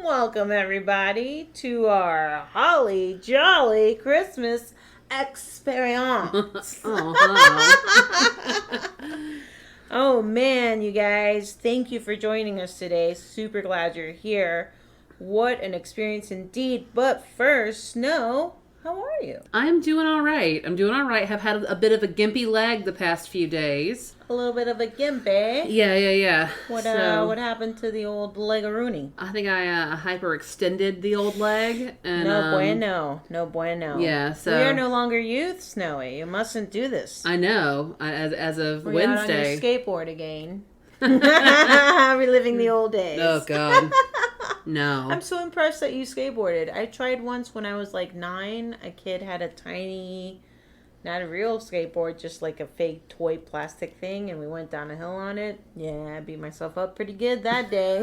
Welcome, everybody, to our holly jolly Christmas experience. Oh, man, you guys. Thank you for joining us today. Super glad you're here. What an experience indeed. But first, Snow, how are you? I'm doing all right. Have had a bit of a gimpy leg the past few days. A little bit of a gimp, eh? Yeah. What happened to the old leg-a-rooney? I think I hyperextended the old leg. And, No bueno. Yeah, so... We are no longer youth, Snowy. You mustn't do this. I know. As of We're Wednesday. out on your skateboard again. Reliving the old days. Oh, God. No. I'm so impressed that you skateboarded. I tried once when I was like 9. A kid had a tiny, not a real skateboard, just like a fake toy plastic thing, and we went down a hill on it. Yeah, I beat myself up pretty good that day.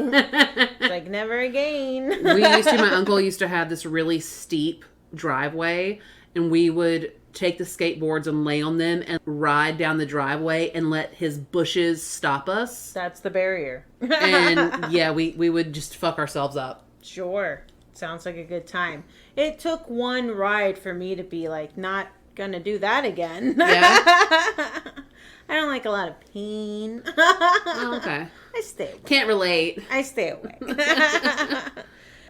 Like, never again. My uncle used to have this really steep driveway, and we would take the skateboards and lay on them and ride down the driveway and let his bushes stop us. That's the barrier. And yeah, we would just fuck ourselves up. Sure. Sounds like a good time. It took one ride for me to be like, not gonna do that again. Yeah. I don't like a lot of pain. Oh, okay. I stay away. Can't relate. I stay away.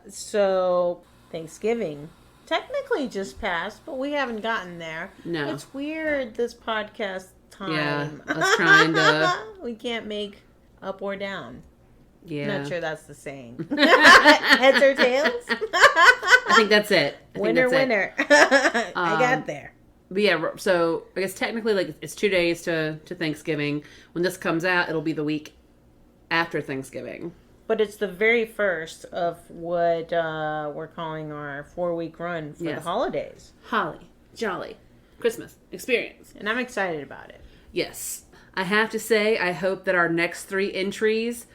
So, Thanksgiving technically just passed, but we haven't gotten there. No. It's weird, this podcast time. Yeah, us trying to... We can't make up or down. Yeah. Not sure that's the saying. Heads or tails? I think that's it. Winner. I got there. But yeah, so I guess technically, like, it's 2 days to Thanksgiving. When this comes out, it'll be the week after Thanksgiving. But it's the very first of what we're calling our 4-week run for the holidays. Holly, jolly, Christmas experience. And I'm excited about it. Yes. I have to say, I hope that our next 3 entries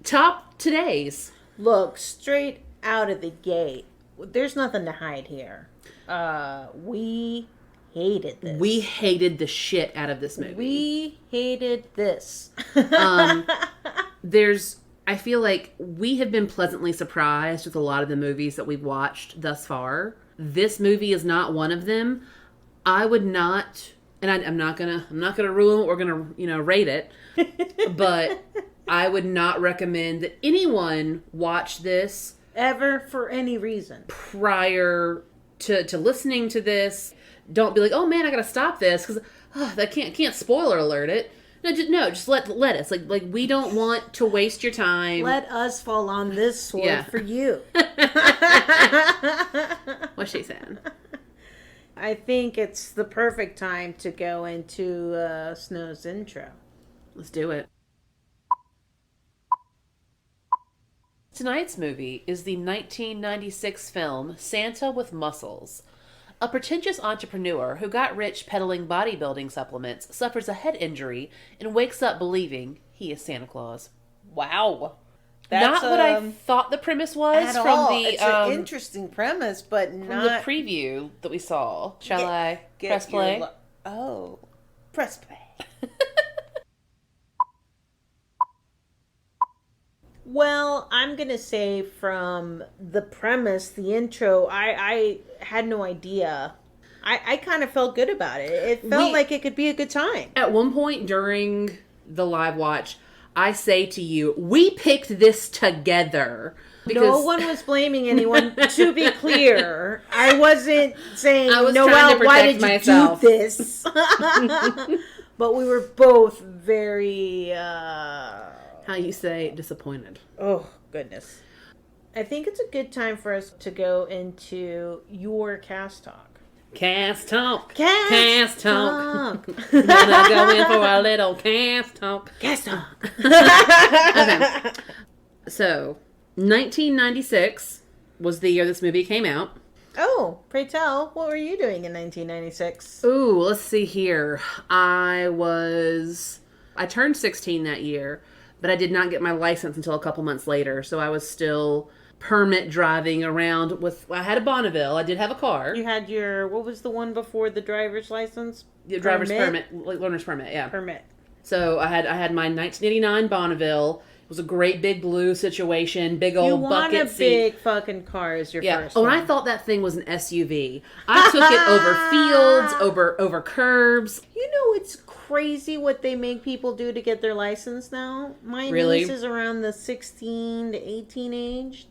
top today's. Look, straight out of the gate, there's nothing to hide here. We hated this. We hated the shit out of this movie. We hated this. I feel like we have been pleasantly surprised with a lot of the movies that we've watched thus far. This movie is not one of them. I would not, and I'm not gonna ruin it. We're gonna, rate it, but I would not recommend that anyone watch this ever for any reason prior to listening to this. Don't be like, oh man, I gotta stop this because that can't spoiler alert it. Just let us. Like we don't want to waste your time. Let us fall on this sword for you. What's she saying? I think it's the perfect time to go into Snow's intro. Let's do it. Tonight's movie is the 1996 film Santa with Muscles. A pretentious entrepreneur who got rich peddling bodybuilding supplements suffers a head injury and wakes up believing he is Santa Claus. Wow. That's not what I thought the premise was from all. the... It's an interesting premise, but from not... the preview that we saw. Shall I press play? Press play. Well, I'm going to say from the premise, the intro, I had no idea. I kind of felt good about it. It felt like it could be a good time. At one point during the live watch, I say to you, we picked this together. Because no one was blaming anyone. To be clear, I wasn't saying, Noelle, why did you do this? But we were both very... how you say disappointed. Oh, goodness. I think it's a good time for us to go into your cast talk. Cast talk. Cast talk. Gonna go in for a little cast talk. Cast talk. Okay. So, 1996 was the year this movie came out. Oh, pray tell, what were you doing in 1996? Ooh, let's see here. I turned 16 that year. But I did not get my license until a couple months later, so I was still permit driving around with... I had a Bonneville. I did have a car. You had your... What was the one before the driver's license? The driver's permit. Learner's permit, yeah. Permit. So I had my 1989 Bonneville. It was a great big blue situation, big old You want bucket a seat. big fucking car as your first Oh, one. and I thought that thing was an SUV. I took it over fields, over curbs. You know, it's crazy what they make people do to get their license now. My niece is around the 16 to 18 age.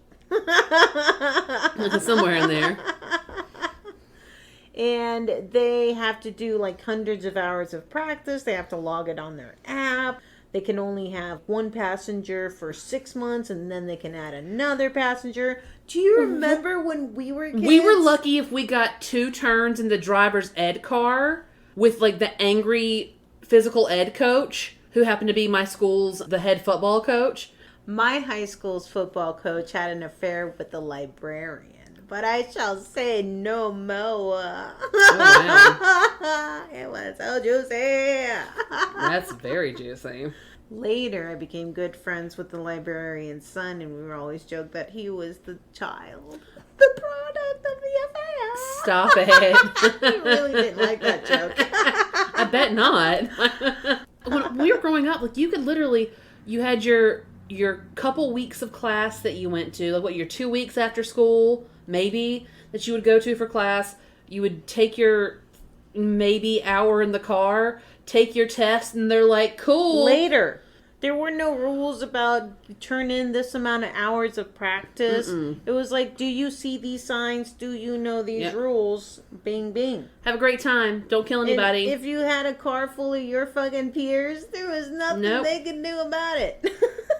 Somewhere in there. And they have to do like hundreds of hours of practice. They have to log it on their app. They can only have one passenger for 6 months, and then they can add another passenger. Do you remember when we were kids? We were lucky if we got 2 turns in the driver's ed car with like the angry physical ed coach who happened to be my school's the head football coach. My high school's football coach had an affair with the librarian. But I shall say no more. Oh, wow. It was so juicy. That's very juicy. Later, I became good friends with the librarian's son, and we were always joked that he was the child, the product of the affair. Stop it. He really didn't like that joke. I bet not. When we were growing up, like you could literally, you had your couple weeks of class that you went to, like your 2 weeks after school, maybe, that you would go to for class. You would take your maybe hour in the car, take your test, and they're like, cool. Later. There were no rules about turn in this amount of hours of practice. It was like, do you see these signs? Do you know these rules? Bing, bing. Have a great time. Don't kill anybody. And if you had a car full of your fucking peers, there was nothing they could do about it.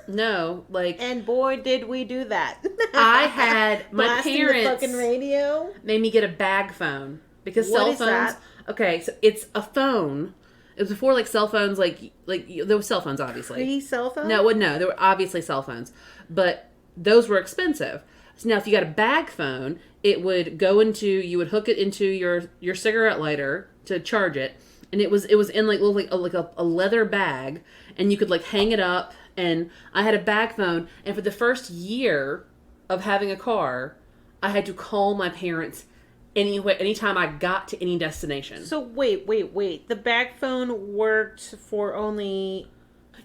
No, like... And boy, did we do that. I had... My Blasting parents... the fucking radio. Made me get a bag phone. Because What cell is phones... that? Okay, so it's a phone. It was before, like, cell phones, like there were cell phones, obviously. Pre-cell phone? No, there were obviously cell phones. But those were expensive. So now, if you got a bag phone, it would go into... You would hook it into your cigarette lighter to charge it. And it was in, like a leather bag. And you could, like, hang it up. And I had a bag phone. And for the first year of having a car, I had to call my parents anytime I got to any destination. So wait. The bag phone worked for only...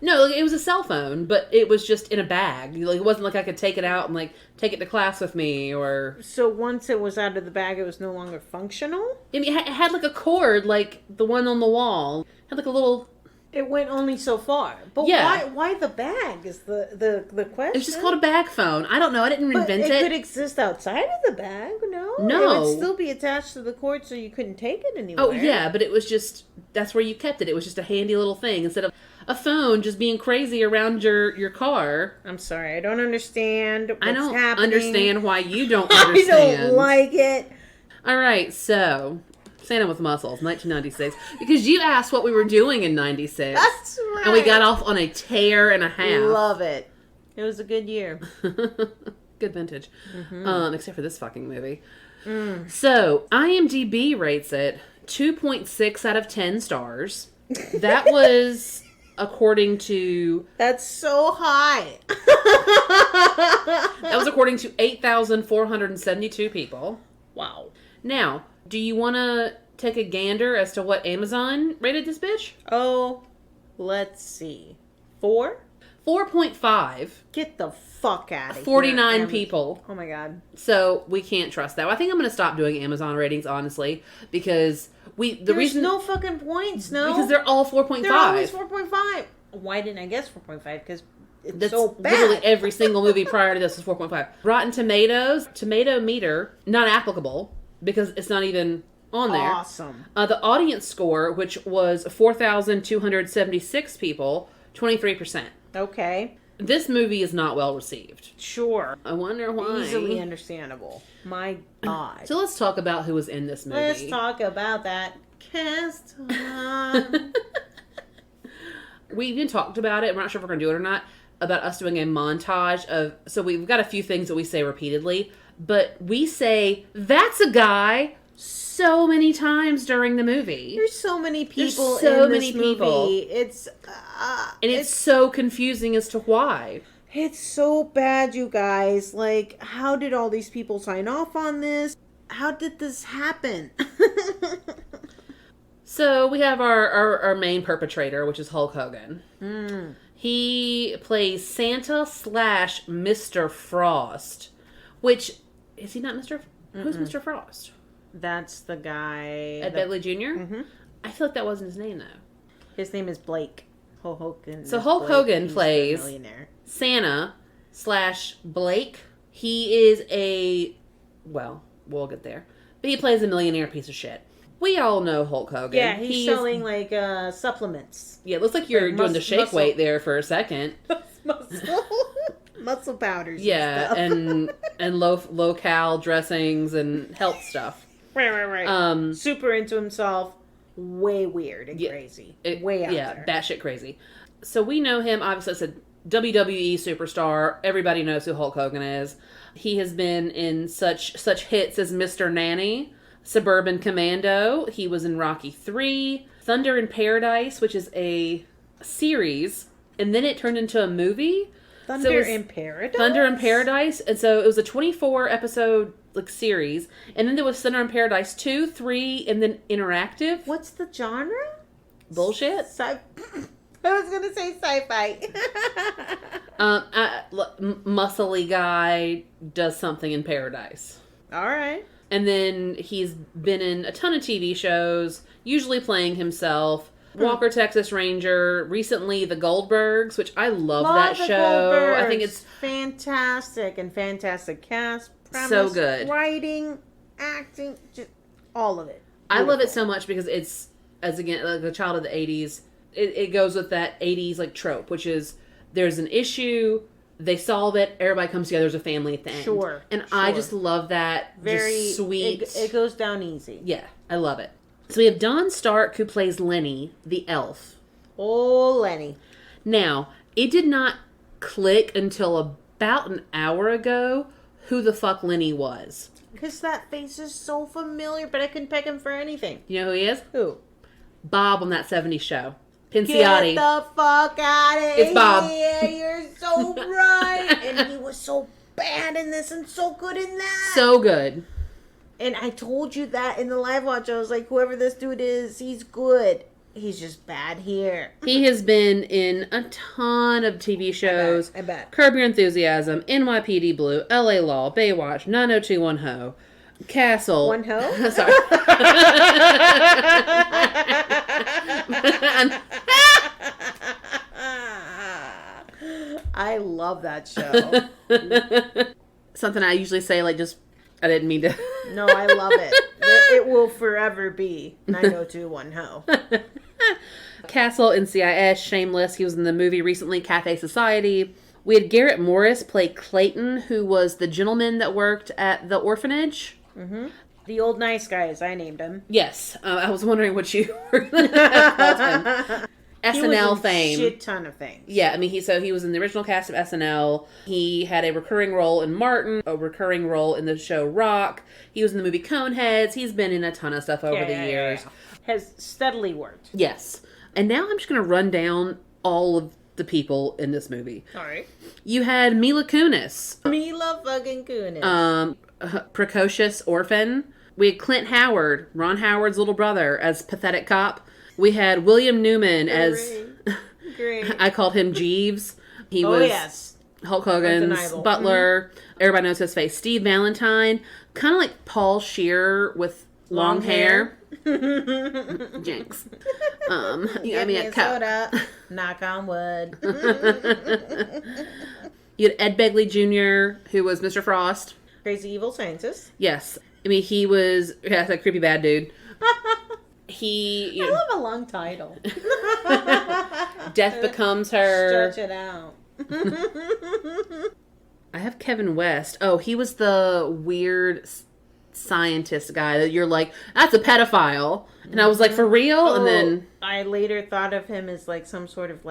No, like, it was a cell phone, but it was just in a bag. Like, it wasn't like I could take it out and like take it to class with me or... So once it was out of the bag, it was no longer functional? I mean, it had like a cord, like the one on the wall. It had like a little... It went only so far. But why the bag is the question? It was just called a bag phone. I don't know. I didn't invent it. It could exist outside of the bag, no? No. It would still be attached to the cord so you couldn't take it anywhere. Oh, yeah, but it was just... That's where you kept it. It was just a handy little thing instead of a phone just being crazy around your car. I'm sorry. I don't understand what's happening. I don't understand why you don't understand. I don't like it. All right, so... Santa with Muscles, 1996. Because you asked what we were doing in 96. That's right. And we got off on a tear and a half. Love it. It was a good year. Good vintage. Except for this fucking movie. So, IMDb rates it 2.6 out of 10 stars. That was according to... That's so high. That was according to 8,472 people. Wow. Now... Do you want to take a gander as to what Amazon rated this bitch? Oh, let's see. 4? 4.5. Get the fuck out of here. 49 people. Oh my god. So we can't trust that. I think I'm going to stop doing Amazon ratings, honestly, because There's no fucking points, no. Because they're all 4.5. They're always 4.5. Why didn't I guess 4.5? Because it's so bad. Literally every single movie prior to this was 4.5. Rotten Tomatoes, tomato meter, not applicable. Because it's not even on there. Awesome. The audience score, which was 4,276 people, 23%. Okay. This movie is not well received. Sure. I wonder why. Easily understandable. My God. So let's talk about who was in this movie. Let's talk about that cast on. We even talked about it. We're not sure if we're going to do it or not. About us doing a montage of... So we've got a few things that we say repeatedly. But we say, that's a guy, so many times during the movie. There's so many people so in many this people. movie. It's so confusing as to why. It's so bad, you guys. Like, how did all these people sign off on this? How did this happen? So we have our main perpetrator, which is Hulk Hogan. He plays Santa / Mr. Frost. Which, is he not Mr. Who's Mr. Frost? That's the guy. Ed Begley Jr.? Mm-hmm. I feel like that wasn't his name, though. His name is Blake. Hulk Hogan. So Hulk Hogan plays Santa / Blake. He is well, we'll get there. But he plays a millionaire piece of shit. We all know Hulk Hogan. Yeah, he's selling like supplements. Yeah, it looks like you're doing the shake weight there for a second. Muscle powders. Yeah, and low cal dressings and health stuff. Right. Super into himself. Way weird and crazy. Way out there. Yeah, batshit crazy. So we know him, obviously, as a WWE superstar. Everybody knows who Hulk Hogan is. He has been in such hits as Mr. Nanny, Suburban Commando. He was in Rocky 3, Thunder in Paradise, which is a series, and then it turned into a movie. Thunder in Paradise? And so it was a 24 episode series, and then there was Thunder in Paradise 2, 3, and then interactive. What's the genre? Bullshit. I was gonna say sci-fi. Muscly guy does something in paradise. All right. And then he's been in a ton of TV shows, usually playing himself. Walker, Texas Ranger. Recently, The Goldbergs, which I love that show. Goldbergs. I think it's fantastic and fantastic cast. Premise, so good. Writing, acting, just all of it. Beautiful. I love it so much because it's, as again, like a child of the 80s, it goes with that 80s trope, which is there's an issue, they solve it, everybody comes together as a family at the end. Sure. And I just love that. Very just sweet. It goes down easy. Yeah, I love it. So we have Don Stark, who plays Lenny, the elf. Oh, Lenny. Now, it did not click until about an hour ago who the fuck Lenny was. Because that face is so familiar, but I couldn't pick him for anything. You know who he is? Who? Bob on that 70s show. Pinciotti. Get the fuck out of here. It's Bob. You're so right. And he was so bad in this and so good in that. So good. And I told you that in the live watch. I was like, whoever this dude is, he's good. He's just bad here. He has been in a ton of TV shows. I bet. Curb Your Enthusiasm, NYPD Blue, LA Law, Baywatch, 90210, Castle. One Ho? Sorry. I love that show. Something I usually say, I didn't mean to. No, I love it. It will forever be 90210. Castle, NCIS, Shameless. He was in the movie recently, Cafe Society. We had Garrett Morris play Clayton, who was the gentleman that worked at the orphanage. Mm-hmm. The old nice guy, as I named him. Yes. I was wondering what you were going to call him. SNL fame. Shit ton of things. Yeah, I mean, he was in the original cast of SNL. He had a recurring role in Martin, a recurring role in the show Rock. He was in the movie Coneheads. He's been in a ton of stuff over the years. Yeah. Has steadily worked. Yes. And now I'm just going to run down all of the people in this movie. All right. You had Mila Kunis. Mila fucking Kunis. Precocious orphan. We had Clint Howard, Ron Howard's little brother, as pathetic cop. We had William Newman as... Great. I called him Jeeves. He was Hulk Hogan's butler. Mm-hmm. Everybody knows his face. Steve Valentine. Kind of like Paul Scheer with long hair. Jinx. Give me a soda. Knock on wood. You had Ed Begley Jr., who was Mr. Frost. Crazy Evil Scientist. Yes. I mean, he was... Yeah, that's a creepy bad dude. I love a long title. Death Becomes Her. Stretch it out. I have Kevin West. Oh, he was the weird scientist guy that you're like, that's a pedophile. And I was like, for real? And then... I later thought of him as some sort of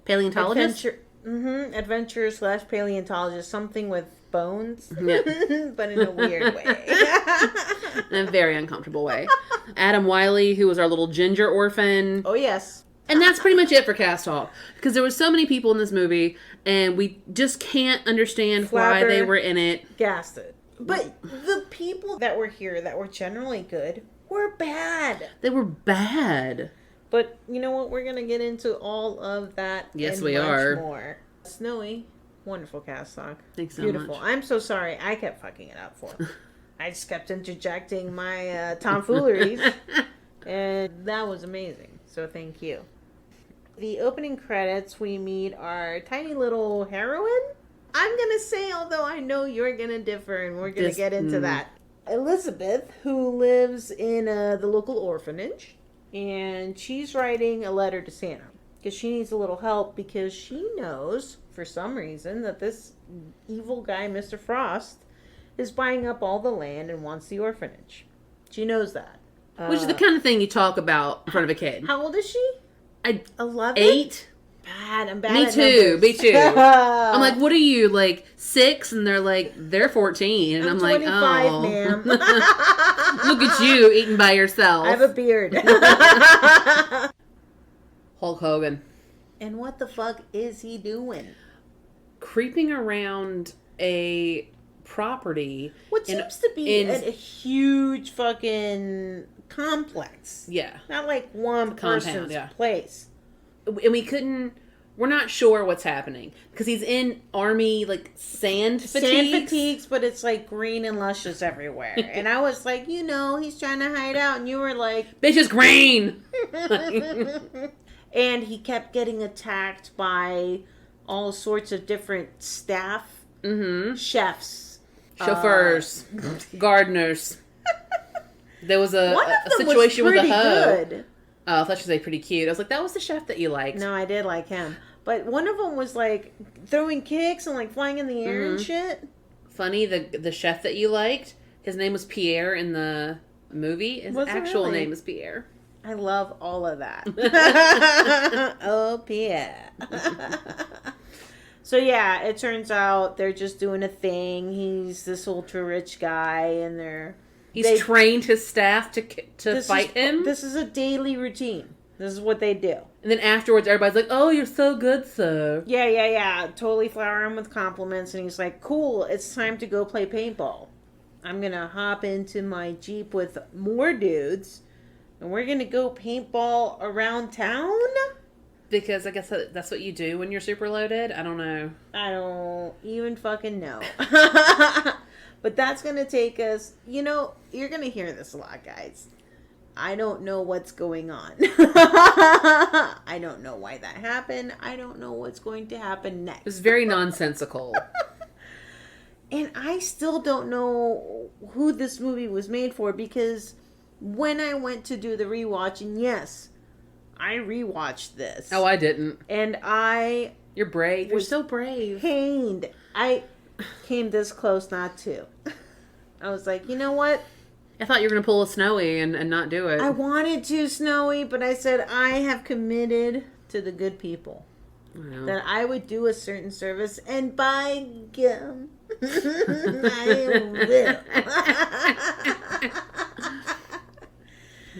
paleontologist? Adventure / paleontologist. Something with bones. Yeah. But in a weird way. In a very uncomfortable way. Adam Wiley, who was our little ginger orphan. Oh, yes. And that's pretty much it for Cast Talk. Because there were so many people in this movie, and we just can't understand why they were in it. Gasted. But the people that were here that were generally good were bad. They were bad. But you know what? We're going to get into all of that Yes, and we much are. more. Snowy, wonderful cast talk. Thanks so Beautiful. much. I'm so sorry. I kept fucking it up for him. I just kept interjecting my tomfooleries. And that was amazing. So thank you. The opening credits, we meet our tiny little heroine. I'm going to say, although I know you're going to differ, and we're going to get into that. Elizabeth, who lives in the local orphanage, and she's writing a letter to Santa because she needs a little help because she knows, for some reason, that this evil guy, Mr. Frost, is buying up all the land and wants the orphanage. She knows that. Which is the kind of thing you talk about in front of a kid. How old is she? 11? 8? Bad. I'm bad Me at too. numbers. Me too. I'm like, what are you, like 6? And they're like, they're 14. And I'm like, 25, oh, ma'am. look at you eating by yourself. I have a beard. Hulk Hogan. And what the fuck is he doing? Creeping around a property. What seems to be a huge fucking complex. Yeah. Not like one person's place. And we're not sure what's happening. Because he's in army, like, sand fatigues. Sand fatigues, but it's like green and luscious everywhere. And I was like, he's trying to hide out. And you were like... Bitch is green! And he kept getting attacked by all sorts of different staff. Mm-hmm. Chefs. Chauffeurs. Gardeners. There was a situation was with a hoe. good. Oh, I thought you said pretty cute. I was like, that was the chef that you liked. No, I did like him. But one of them was like throwing kicks and like flying in the air and shit. Funny, the chef that you liked, his name was Pierre in the movie. His actual name is Pierre. I love all of that. Oh, Pierre. So yeah, it turns out they're just doing a thing. He's this ultra rich guy, and He's trained his staff to fight him. This is a daily routine. This is what they do. And then afterwards, everybody's like, "Oh, you're so good, sir." Yeah. Totally flower him with compliments, and he's like, "Cool, it's time to go play paintball. I'm gonna hop into my Jeep with more dudes, and we're gonna go paintball around town." Because I guess that's what you do when you're super loaded. I don't know. I don't even fucking know. But that's going to take us... you're going to hear this a lot, guys. I don't know what's going on. I don't know why that happened. I don't know what's going to happen next. It's very nonsensical. And I still don't know who this movie was made for, because when I went to do the rewatch, and yes... I rewatched this. Oh, I didn't. And You're brave. You're so brave. Pained. I came this close not to. I was like, you know what? I thought you were going to pull a Snowy and not do it. I wanted to, Snowy, but I said I have committed to the good people. Wow. That I would do a certain service, and by gum, I will.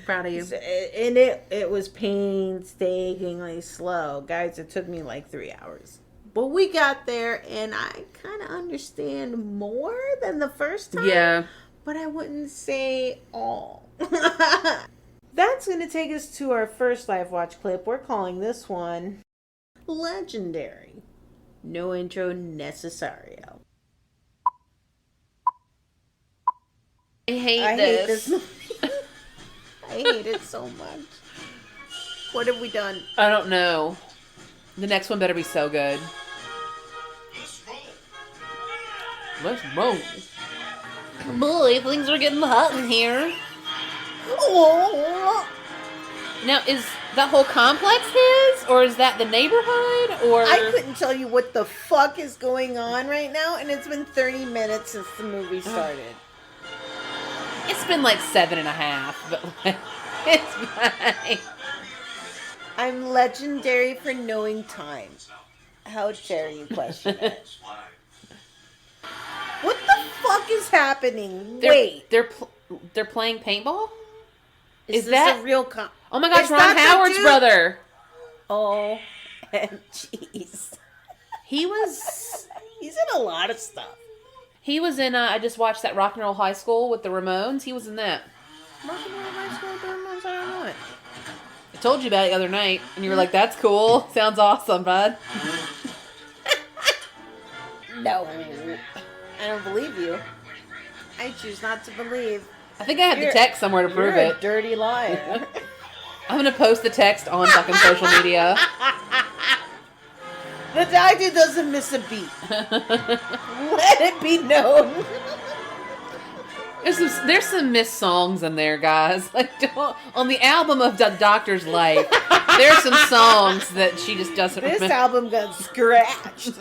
Proud of you. And it was painstakingly slow. Guys, it took me like 3 hours. But we got there, and I kind of understand more than the first time. Yeah. But I wouldn't say all. That's going to take us to our first live watch clip. We're calling this one Legendary. No intro necessario. I hate this. I hate it so much. What have we done? I don't know. The next one better be so good. Let's roll. Boy, things are getting hot in here. Oh. Now, is that whole complex his? Or is that the neighborhood? Or I couldn't tell you what the fuck is going on right now, and it's been 30 minutes since the movie started. It's been like 7.5, but like, it's fine. I'm legendary for knowing time. How dare you question it? What the fuck is happening? Wait. They're playing paintball? Is that a real Oh my gosh, Ron Howard's brother. Oh, and jeez. He's in a lot of stuff. He was in, I just watched that Rock and Roll High School with the Ramones. He was in that. Rock and Roll High School with the Ramones? I don't know it. I told you about it the other night, and you were like, "That's cool. Sounds awesome, bud." No. I don't believe you. I choose not to believe. I think I have the text somewhere to prove You're it. a dirty liar. I'm gonna post the text on fucking social media. The doctor doesn't miss a beat. Let it be known. There's some missed songs in there, guys. Like on the album of the Doctor's life, there's some songs that she just doesn't This remember. album got scratched.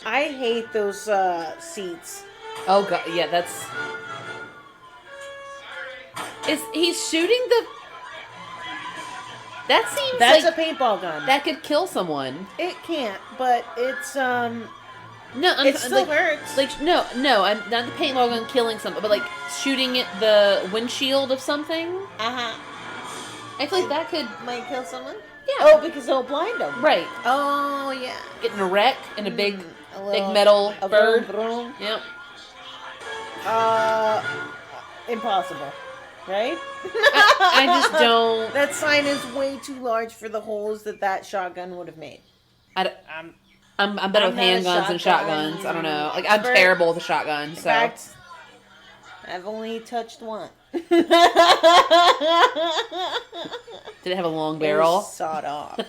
I hate those seats. Oh god, yeah, that's. He's shooting the. That seems That's like a paintball gun. that could kill someone. It can't, but it's No, it still hurts. Like no, I'm not the paintball gun killing something, but like shooting at the windshield of something. I feel like that could might kill someone. Yeah. Oh, because it'll blind them. Right. Oh yeah. Getting a wreck in a big little, metal bird. Vroom. Yep. Impossible. Right? I just don't. That sign is way too large for the holes that shotgun would have made. I'm better with not a handguns than shotgun shotguns. I don't know. Like I'm expert. terrible with a shotgun. In So fact, I've only touched one. did it have a long It barrel? was sawed off.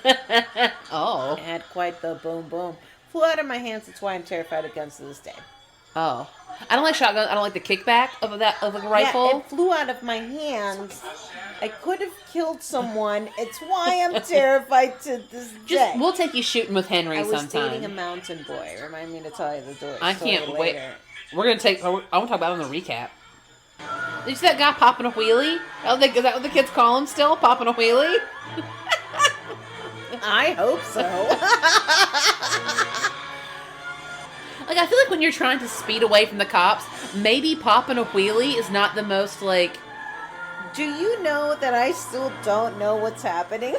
Oh. It had quite the boom boom. Flew out of my hands. That's why I'm terrified of guns to this day. Oh. I don't like shotguns. I don't like the kickback of a rifle. Yeah, it flew out of my hands. I could have killed someone. It's why I'm terrified to this day. We'll take you shooting with Henry I was sometime. dating a mountain boy. Remind me to tell you the story. I can't wait. Later. We're gonna take. I want to talk about it on the recap. Did you see that guy popping a wheelie? Is that what the kids call him still? Popping a wheelie? I hope so. Like, I feel like when you're trying to speed away from the cops, maybe popping a wheelie is not the most, like... Do you know that I still don't know what's happening?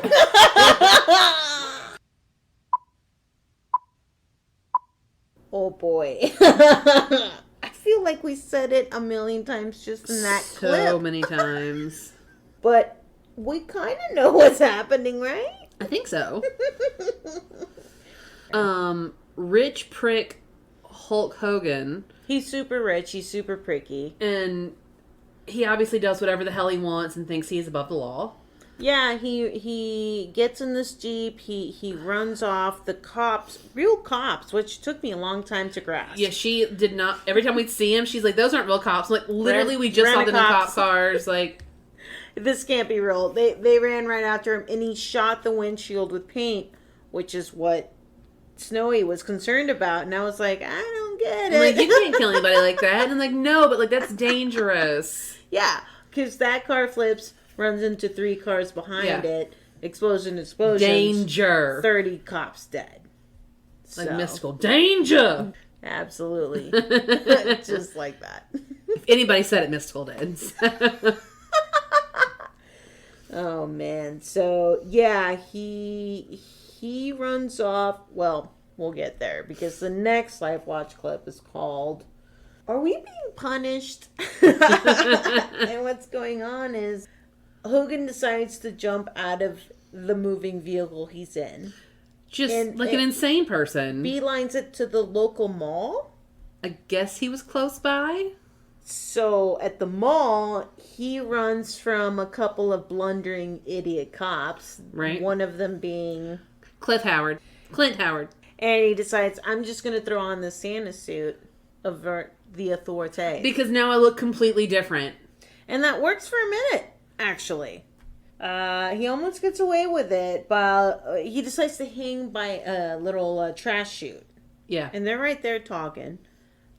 Oh, boy. I feel like we said it a million times just in that clip. So many times. But we kind of know what's happening, right? I think so. Rich prick Hulk Hogan. He's super rich. He's super pricky. And he obviously does whatever the hell he wants and thinks he's above the law. Yeah, he gets in this Jeep. He runs off. The cops, real cops, which took me a long time to grasp. Yeah, she did not. Every time we'd see him, she's like, "Those aren't real cops." Like, literally, we just saw them in cop cars. Like, this can't be real. They ran right after him, and he shot the windshield with paint, which is what Snowy was concerned about. And I was like, I don't get it. Like, you can't kill anybody like that. And I'm like, no, but like that's dangerous. Yeah, because that car flips, runs into 3 cars behind it. Explosions. Danger. 30 cops dead. Like So, mystical danger. Absolutely. Just like that. If anybody said it, mystical did. Oh, man. So, yeah, he runs off. Well, we'll get there because the next Life Watch clip is called Are We Being Punished? And what's going on is Hogan decides to jump out of the moving vehicle he's in. Just like an insane person. Beelines it to the local mall. I guess he was close by. So at the mall, he runs from a couple of blundering idiot cops. Right. One of them being Clint Howard. And he decides, I'm just going to throw on the Santa suit, avert the authority. Because now I look completely different. And that works for a minute, actually. He almost gets away with it, but he decides to hang by a little trash chute. Yeah. And they're right there talking.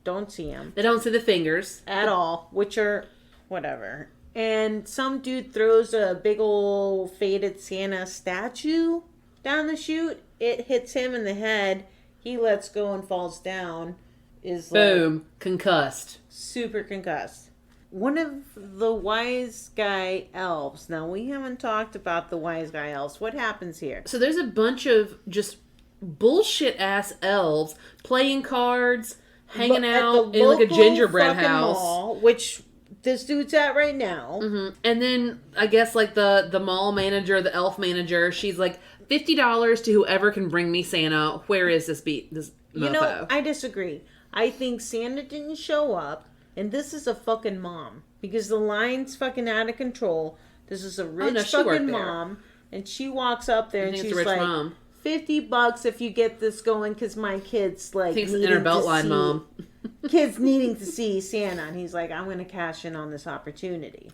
Don't see him. They don't see the fingers. At all, which are whatever. And some dude throws a big old faded Santa statue down the chute. It hits him in the head. He lets go and falls down. Is boom, concussed. Super concussed. One of the wise guy elves. Now, we haven't talked about the wise guy elves. What happens here? So there's a bunch of just bullshit ass elves playing cards, hanging out in like a gingerbread house. Mall, which this dude's at right now. Mm-hmm. And then I guess like the mall manager, the elf manager, she's like $50 to whoever can bring me Santa. Where is this mofo? You know, I disagree. I think Santa didn't show up, and this is a fucking mom because the line's fucking out of control. This is a rich fucking mom, and she walks up there and she's like, mom. $50 if you get this going because my kid's like needing in her belt line, mom. Kids needing to see Santa, and he's like, I'm going to cash in on this opportunity.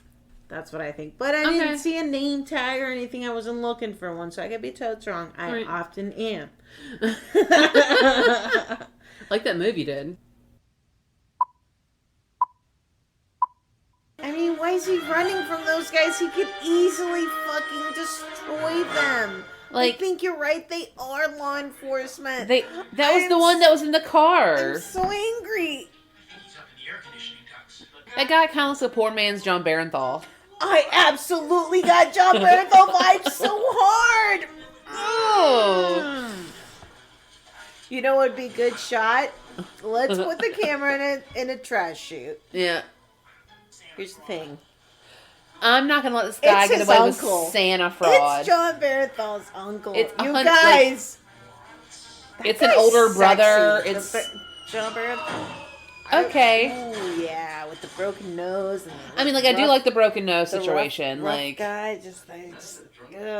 That's what I think. But I didn't see a name tag or anything. I wasn't looking for one, so I could be totes wrong. I often am. Like that movie did. I mean, why is he running from those guys? He could easily fucking destroy them. Like, I think you're right. They are law enforcement. That was the one that was in the car. I'm so angry. That guy kind of looks like a poor man's John Bernthal. I absolutely got John Bernthal vibes so hard. Oh. You know what would be a good shot? Let's put the camera in a trash chute. Yeah. Here's the thing. I'm not gonna let this guy get away with Santa fraud. It's John Bernthal's uncle. It's you guys. It's an older brother. It's John Bernthal. Okay. Oh yeah, with the broken nose. And I do like the broken nose situation. Rough guy, just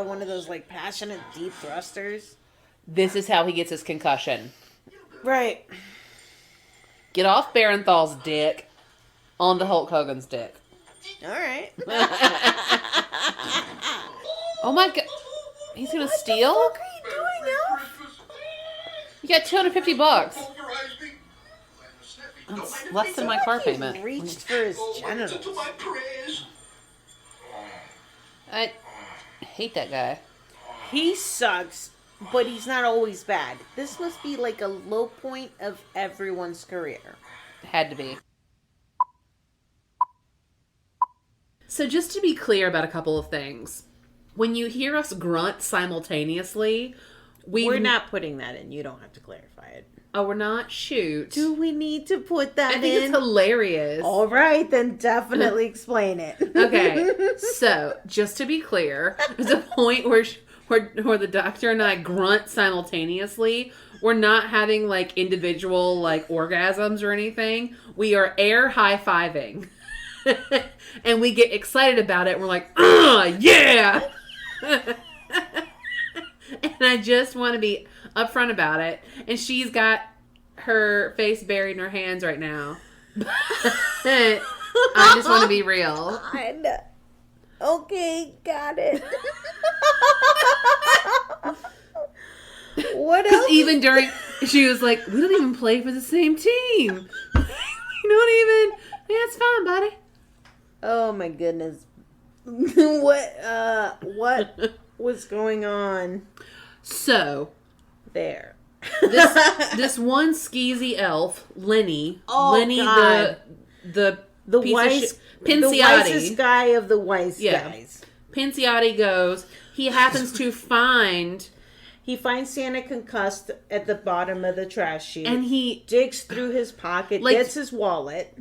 one of those like passionate deep thrusters. This is how he gets his concussion. Right. Get off Bernthal's dick onto Hulk Hogan's dick. All right. Oh my god. He's gonna steal? What the fuck are you doing, Elf? You got $250. That's less than my car payment. He reached for his genitals. I hate that guy. He sucks, but he's not always bad. This must be like a low point of everyone's career. Had to be. So just to be clear about a couple of things. When you hear us grunt simultaneously, we're not putting that in. You don't have to clarify it. Oh, we're not? Shoot. Do we need to put that in? I think it's hilarious. All right, then definitely explain it. Okay, so just to be clear, there's a point where the doctor and I grunt simultaneously. We're not having like individual like orgasms or anything. We are air high-fiving. And we get excited about it. And we're like, yeah! And I just want to be upfront about it. And she's got her face buried in her hands right now. I just want to be real. Okay, got it. What else? Even during, she was like, we don't even play for the same team. We don't even, yeah, it's fine, buddy. Oh my goodness. What was going on? So, there. This one skeezy elf, Lenny. Oh, Lenny, God. the wise, Pinciotti. The wisest guy of the wise guys. Pinciotti goes, he happens to find... He finds Santa concussed at the bottom of the trash chute. And he... digs through his pocket, gets his wallet.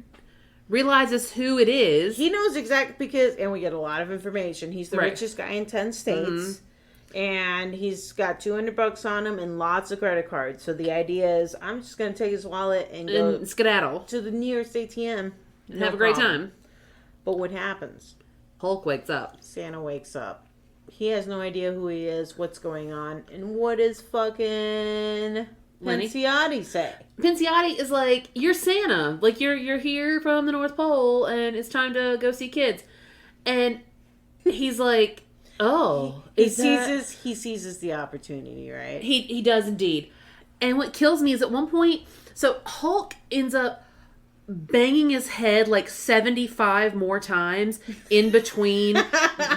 Realizes who it is. He knows exactly because... And we get a lot of information. He's the richest guy in 10 states. Mm-hmm. And he's got $200 on him and lots of credit cards. So the idea is, I'm just going to take his wallet and go... skedaddle. To the nearest ATM. And have a great time. But what happens? Hulk wakes up. Santa wakes up. He has no idea who he is, what's going on, and what does fucking Pinciotti say? Pinciotti is like, you're Santa. Like, you're here from the North Pole, and it's time to go see kids. And he's like, oh. He seizes the opportunity, right? He does indeed. And what kills me is at one point, so Hulk ends up banging his head like 75 more times in between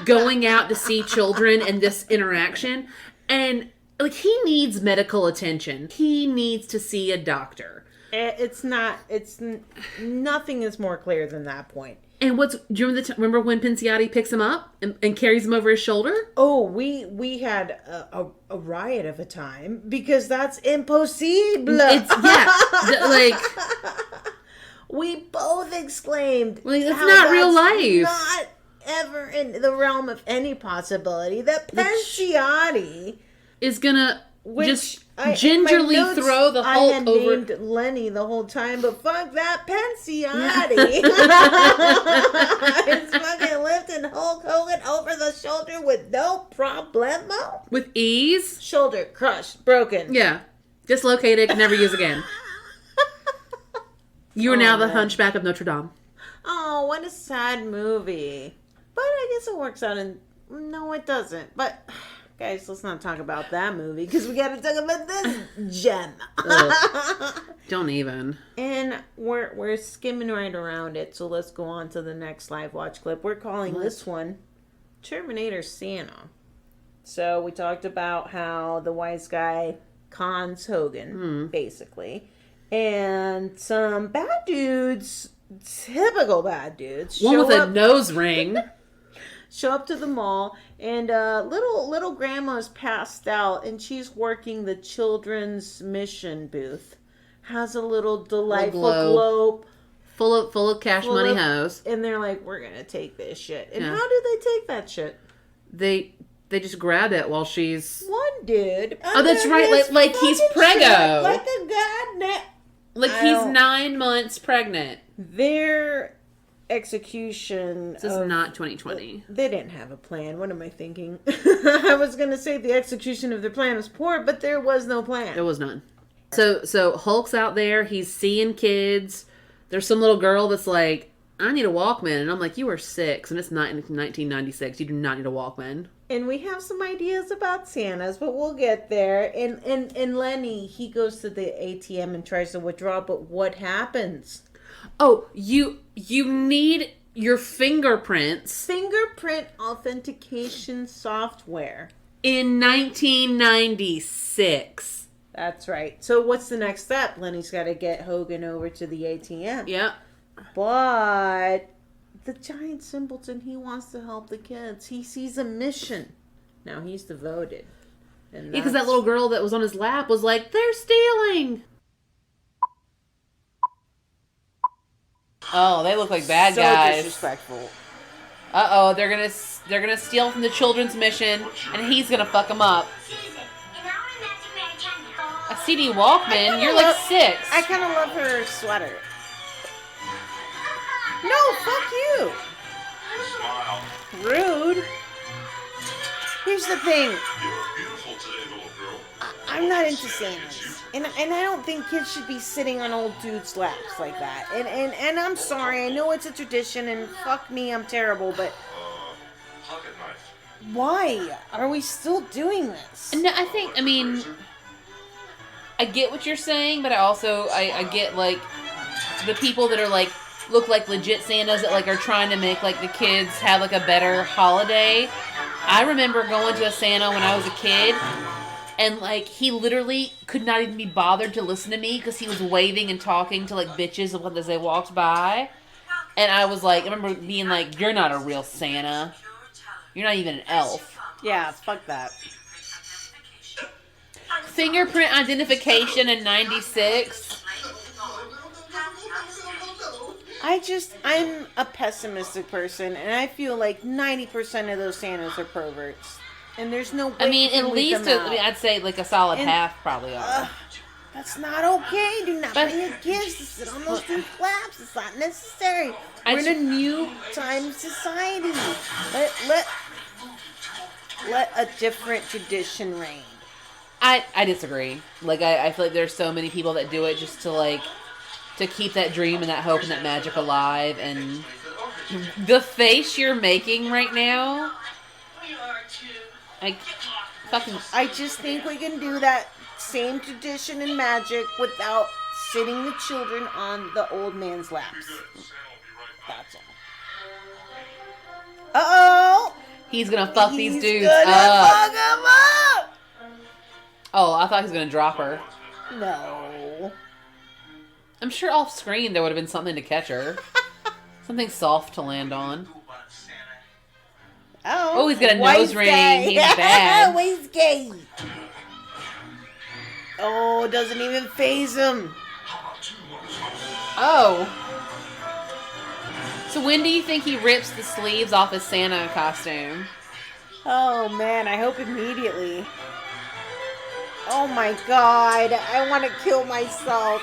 going out to see children and this interaction. And like, he needs medical attention. He needs to see a doctor. Nothing is more clear than that point. And do you remember when Pinciotti picks him up and carries him over his shoulder? Oh, we had a riot of a time because that's impossible. Like... We both exclaimed. Well, it's how not real that's life. Not ever in the realm of any possibility that Penciotti is gonna just gingerly notes, throw the Hulk I had over. named Lenny the whole time, but fuck that Penciotti. It's fucking lifting Hulk Hogan over the shoulder with no problemo. With ease. Shoulder crushed, broken. Yeah. Dislocated, can never use again. You are now the Hunchback of Notre Dame. Oh, what a sad movie. But I guess it works out in... No, it doesn't. But, guys, let's not talk about that movie, because we got to talk about this gem. Don't even. And we're skimming right around it, so let's go on to the next live watch clip. We're calling this one Terminator Santa. So we talked about how the wise guy cons Hogan, basically. And some bad dudes, typical bad dudes, one with a nose ring, show up to the mall, and little grandma's passed out, and she's working the children's mission booth. Has a little delightful globe full of cash money hoes, and they're like, "We're gonna take this shit." And how do they take that shit? They just grab it while she's one dude. Oh, that's right, like he's preggo, like a goddamn. Like he's 9 months pregnant. Their execution. This is not 2020. They didn't have a plan. What am I thinking? I was going to say the execution of their plan was poor, but there was no plan. There was none. So Hulk's out there. He's seeing kids. There's some little girl that's like, I need a Walkman. And I'm like, you are 6. And it's not in 1996. You do not need a Walkman. And we have some ideas about Santas, but we'll get there. And Lenny, he goes to the ATM and tries to withdraw, but what happens? Oh, you need your fingerprints. Fingerprint authentication software. In 1996. That's right. So what's the next step? Lenny's got to get Hogan over to the ATM. Yep. But the giant simpleton, he wants to help the kids. He sees a mission. Now he's devoted. And because that little girl that was on his lap was like, they're stealing. Oh, they look like bad guys. Disrespectful. Uh-oh, they're gonna steal from the children's mission, and he's gonna fuck them up. A CD Walkman? You're like 6. I kind of love her sweater. No, fuck you. Rude. Here's the thing. I'm not into Santas. And I don't think kids should be sitting on old dudes' laps like that. And I'm sorry, I know it's a tradition, and fuck me, I'm terrible, but why are we still doing this? No, I mean, I get what you're saying, but I get, like, the people that are, like, look like legit Santas that, like, are trying to make, like, the kids have, like, a better holiday. I remember going to a Santa when I was a kid, and, like, he literally could not even be bothered to listen to me because he was waving and talking to, like, bitches as they walked by. And I was like, I remember being like, you're not a real Santa. You're not even an elf. Yeah, fuck that. Fingerprint identification in 96. I'm a pessimistic person, and I feel like 90% of those Santas are perverts. And there's no way I mean, you can at weed least, them out. I'd say like a solid half probably are. That's not okay. Do not bring your kids to sit on those dudes' laps. It's not necessary. We're in a new time society. Let a different tradition reign. I disagree. Like, I feel like there's so many people that do it just to, like, to keep that dream and that hope and that magic alive. And the face you're making right now, I just think we can do that same tradition and magic without sitting the children on the old man's laps. That's all. Uh-oh! He's gonna fuck these dudes up. up. Fuck them up! Oh, I thought he was gonna drop her. No. I'm sure off screen there would have been something to catch her. Something soft to land on. Oh, he's got a nose ring. Gay. He's bad. He's gay. Oh, doesn't even faze him. Oh. So when do you think he rips the sleeves off his Santa costume? Oh man, I hope immediately. Oh my god, I want to kill myself.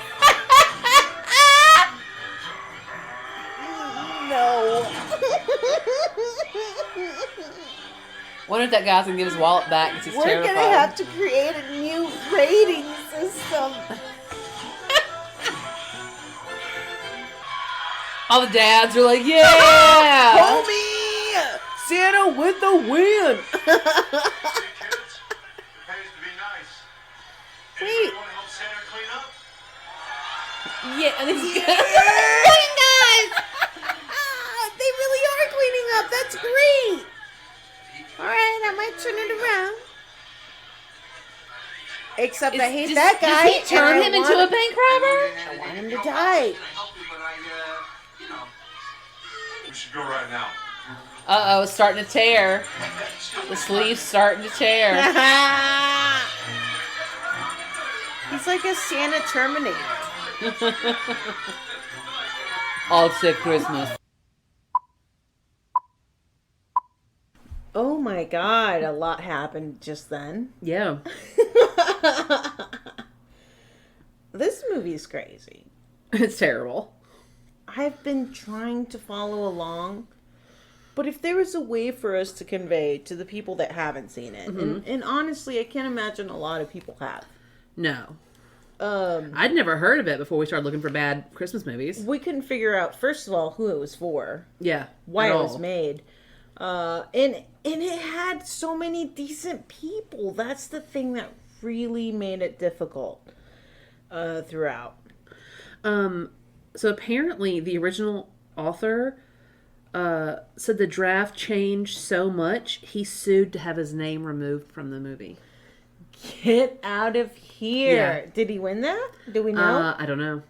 No. Wonder if that guy's gonna give his wallet back because he's We're terrified. gonna have to create a new rating system. All the dads are like, yeah! Homie! Santa with the win! Pays to be nice. Wait. Anybody want to help Santa clean up? Yeah, and he's Guys! They really are cleaning up. That's great. Alright, I might turn it around. Except I hate that guy. Does he turn him into a bank robber? I want him to die. I help you, but you know. We should go right now. Uh-oh, it's starting to tear. The sleeve's starting to tear. He's like a Santa Terminator. All except Christmas. Oh my god, a lot happened just then. Yeah. This movie's crazy. It's terrible. I've been trying to follow along, but if there was a way for us to convey to the people that haven't seen it, and honestly, I can't imagine a lot of people have. No. I'd never heard of it before we started looking for bad Christmas movies. We couldn't figure out, first of all, who it was for, Yeah. why at it all. was made, and it had so many decent people. That's the thing that really made it difficult throughout. So apparently the original author said the draft changed so much, he sued to have his name removed from the movie. Get out of here! Yeah. Did he win that? Do we know? I don't know.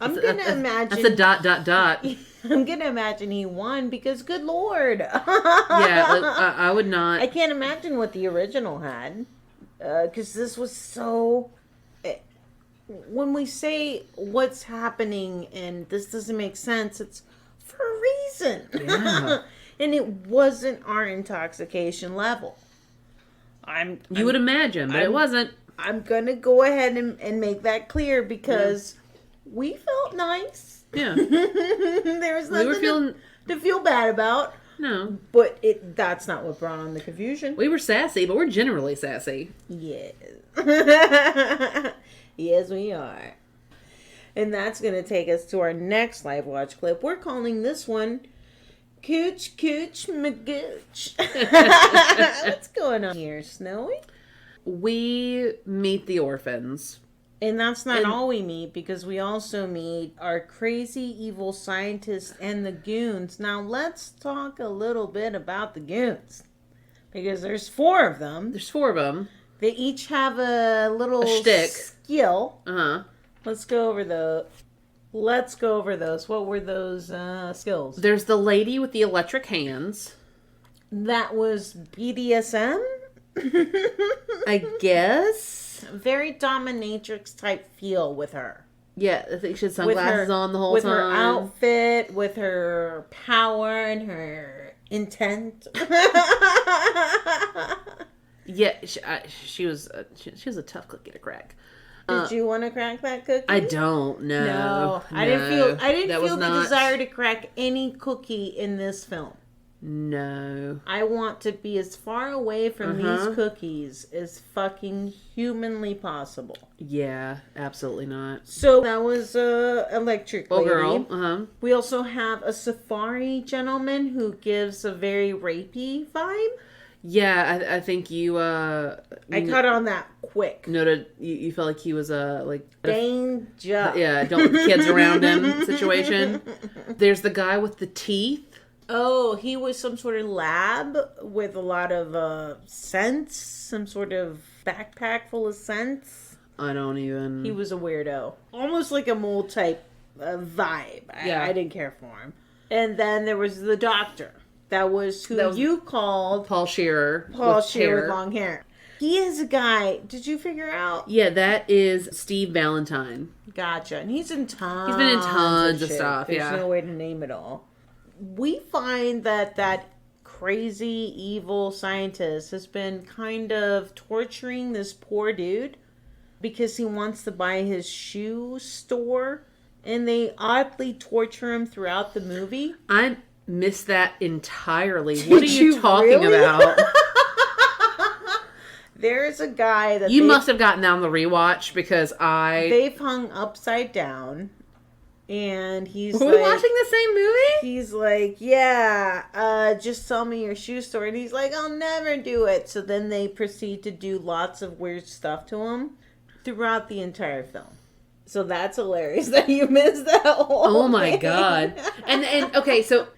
I'm gonna imagine. That's a ... I'm gonna imagine he won because, good lord. Yeah, I would not. I can't imagine what the original had, because this was so. When we say what's happening and this doesn't make sense, it's for a reason. Yeah. And it wasn't our intoxication level. You would imagine, but it wasn't. I'm gonna go ahead and make that clear because we felt nice. Yeah. There was nothing to feel bad about. No. But that's not what brought on the confusion. We were sassy, but we're generally sassy. Yes. Yes, we are. And that's going to take us to our next live watch clip. We're calling this one Cooch Cooch Magooch. What's going on here, Snowy? We meet the orphans. And that's not all we meet, because we also meet our crazy evil scientists and the goons. Now let's talk a little bit about the goons, because there's 4 of them. There's 4 of them. They each have a little shtick. skill. Uh-huh. Let's go over those. What were those skills? There's the lady with the electric hands. That was BDSM? I guess. Very dominatrix type feel with her. Yeah, I think she had sunglasses on the whole time. With her outfit, with her power and her intent. Yeah, she was a tough cookie to crack. Did you want to crack that cookie? I don't know. No. I didn't feel the not... desire to crack any cookie in this film. No. I want to be as far away from these cookies as fucking humanly possible. Yeah, absolutely not. So that was electric lady. Girl. Uh-huh. We also have a safari gentleman who gives a very rapey vibe. Yeah, I think you. I caught on that quick. Noted you felt like he was like danger. Yeah, don't with kids around him situation. There's the guy with the teeth. Oh, he was some sort of lab with a lot of scents, some sort of backpack full of scents. I don't even. He was a weirdo, almost like a mole type vibe. Yeah, I didn't care for him. And then there was the doctor. That was you called Paul Shearer. Paul Shearer with long hair. He is a guy. Did you figure out? Yeah, that is Steve Valentine. Gotcha. And he's in tons. He's been in tons of shit. stuff. There's yeah. no way to name it all. we find that crazy evil scientist has been kind of torturing this poor dude because he wants to buy his shoe store, and they oddly torture him throughout the movie. I missed that entirely. What are you talking about? There's a guy that you must have gotten down the rewatch because they've hung upside down, and he's Were we watching the same movie? He's like, yeah, just sell me your shoe store, and he's like, I'll never do it. So then they proceed to do lots of weird stuff to him throughout the entire film. So that's hilarious that you missed that whole Oh my thing. god! And okay, so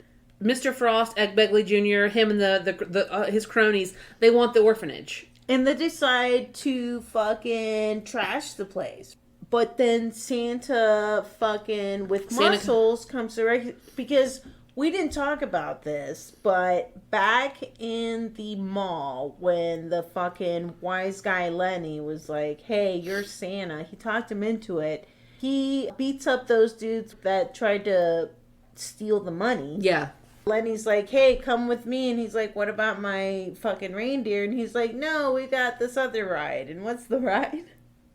Mr. Frost, Ed Begley Jr., him and the his cronies, they want the orphanage. And they decide to fucking trash the place. But then Santa fucking with muscles comes to because we didn't talk about this, but back in the mall when the fucking wise guy Lenny was like, hey, you're Santa, he talked him into it. He beats up those dudes that tried to steal the money. Yeah. Lenny's like, hey, come with me. And he's like, what about my fucking reindeer? And he's like, no, we got this other ride. And what's the ride?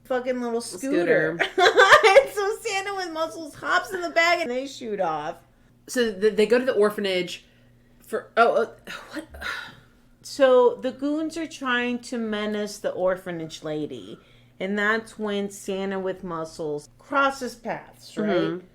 Fucking little scooter. And so Santa with muscles hops in the bag and they shoot off. So they go to the orphanage for... what? So the goons are trying to menace the orphanage lady. And that's when Santa with muscles crosses paths, right? Mm-hmm.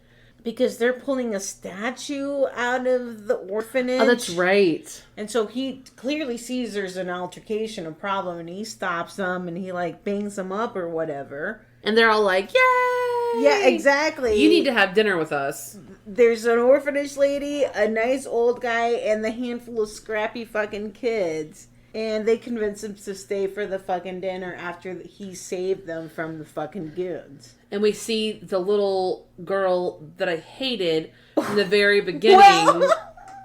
Because they're pulling a statue out of the orphanage. Oh, that's right. And so he clearly sees there's an altercation, a problem, and he stops them and he like bangs them up or whatever. And they're all like, yay! Yeah, exactly. You need to have dinner with us. There's an orphanage lady, a nice old guy, and the handful of scrappy fucking kids. And they convince him to stay for the fucking dinner after he saved them from the fucking goons. And we see the little girl that I hated from the very beginning.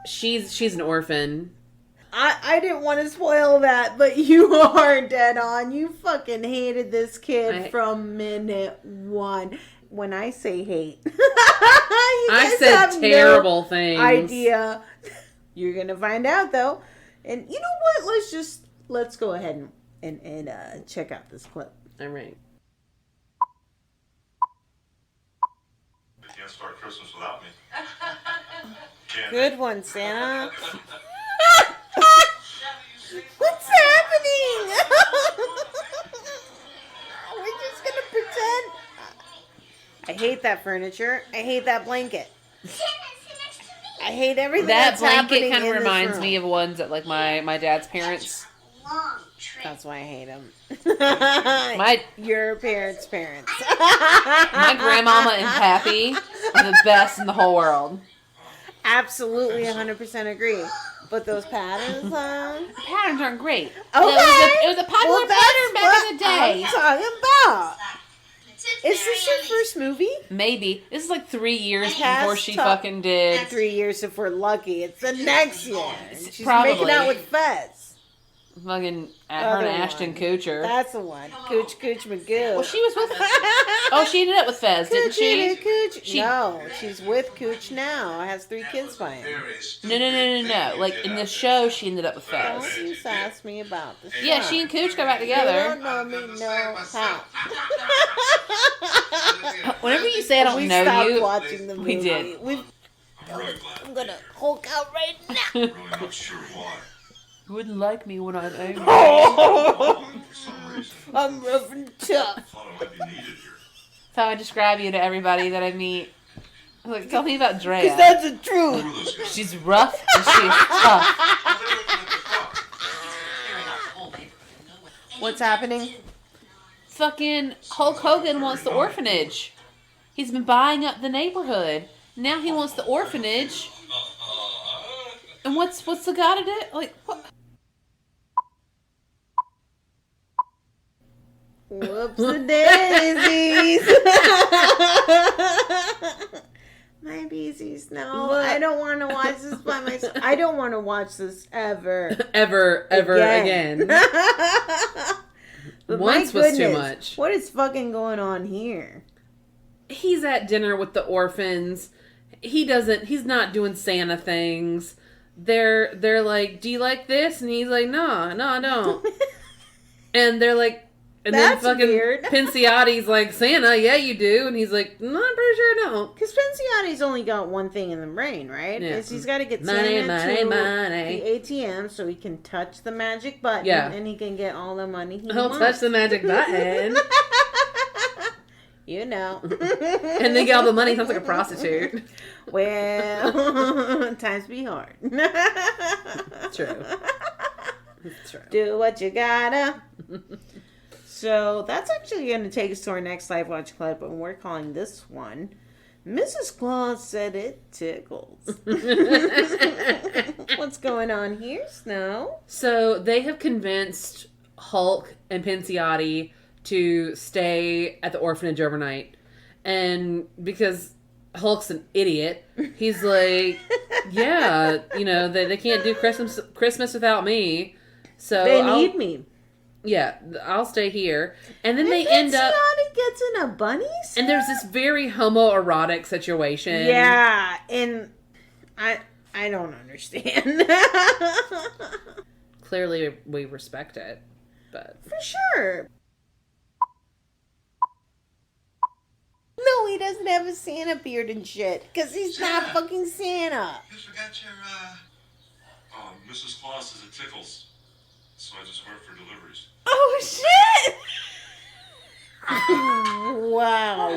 She's an orphan. I didn't want to spoil that, but you are dead on. You fucking hated this kid from minute one. When I say hate, I said terrible things. Idea. You're gonna find out though. And you know what? Let's go ahead and check out this clip. All right. You can't start Christmas without me. Good one, Santa. What's happening? We're just gonna pretend. I hate that furniture. I hate that blanket. I hate everything that that's happening. That blanket kind of reminds me of ones that like my dad's parents. That's why I hate them. Your parents' parents. My grandmama and pappy are the best in the whole world. Absolutely, 100% agree. But those patterns, patterns aren't great. Okay. It was a popular pattern back in the day. I'm talking about. Is this your first movie? Maybe. This is like 3 years before she fucking did. 3 years if we're lucky. It's the next year. She's probably making out with Fez. Fucking her and Ashton Kutcher. That's the one. Cooch Magoo. Well, she was with Oh, she ended up with Fez, didn't she? No, she's with Cooch now. Has 3 kids by him. No. Like, in the show, she ended up with Fez. Don't you ask me about this. Yeah, she and Cooch got back together. You don't know me, no how. Whenever you say I don't know you, watching the movie. We did. I'm gonna Hulk out right now. Really not sure why. You wouldn't like me when I'm angry. I'm rough and tough. Thought it might be needed here. That's how I describe you to everybody that I meet. I'm like, tell me about Drea. Because that's the truth. She's rough and she's tough. What's happening? Fucking Hulk Hogan wants the orphanage. He's been buying up the neighborhood. Now he wants the orphanage. And what's the guy to do? Like, what? Whoops-a-daisies. My beesies, no. Look. I don't want to watch this by myself. I don't want to watch this ever. ever again. But Once was too much. What is fucking going on here? He's at dinner with the orphans, he's not doing Santa things. They're like, do you like this? And he's like, no, I don't. And they're like, and That's then fucking weird. Pinciotti's like, Santa, yeah, you do. And he's like, no, I'm pretty sure I don't. Because Pinciotti's only got one thing in the brain, right? Yeah. Is he's got to get Money, Santa money, to the ATM so he can touch the magic button and he can get all the money he He'll wants. touch the magic button. You know. And then get all the money. Sounds like a prostitute. Well, times be hard. True. It's true. Do what you gotta. So that's actually going to take us to our next Live Watch Club, and we're calling this one Mrs. Claus Said It Tickles. What's going on here, Snow? So they have convinced Hulk and Pinciotti to stay at the orphanage overnight. And because Hulk's an idiot, he's like, yeah, they can't do Christmas without me. So They need me. Yeah, I'll stay here. And then they And end up... Pinciotti gets in a bunny suit? And there's this very homoerotic situation. Yeah, and I don't understand. Clearly, we respect it, but... For sure. No, he doesn't have a Santa beard and shit, because he's not fucking Santa. You forgot your, Mrs. Claus says it tickles. So I just work for deliveries. Oh, shit! Wow.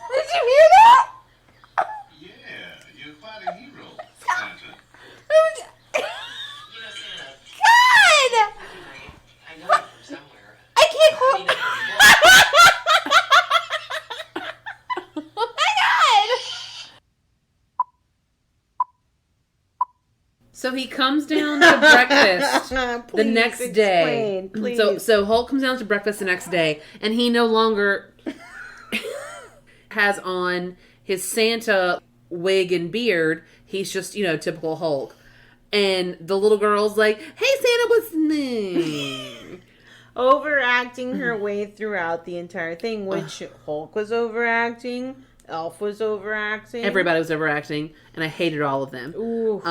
Did you hear that? Yeah, you're quite a hero, Santa. God! I know it from somewhere. I can't hold... Oh my God! So he comes down to breakfast the Please next explain, day. please. So Hulk comes down to breakfast the next day, and he no longer has on his Santa wig and beard. He's just, typical Hulk. And the little girl's like, hey, Santa, what's me? Overacting her way throughout the entire thing, which Hulk was overacting, Elf was overacting. Everybody was overacting, and I hated all of them. Ooh.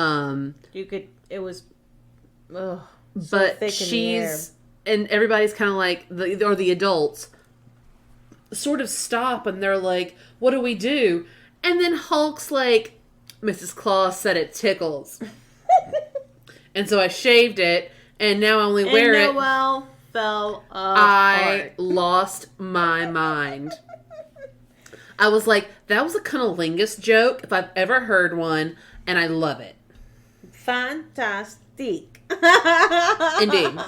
It was, ugh, so But thick in the air. and everybody's kind of like, the adults sort of stop, and they're like, what do we do? And then Hulk's like, Mrs. Claus said it tickles. And so I shaved it, and now I only wear it. Noel fell apart. I lost my mind. I was like, that was a cunnilingus joke if I've ever heard one, and I love it. Fantastic. Indeed.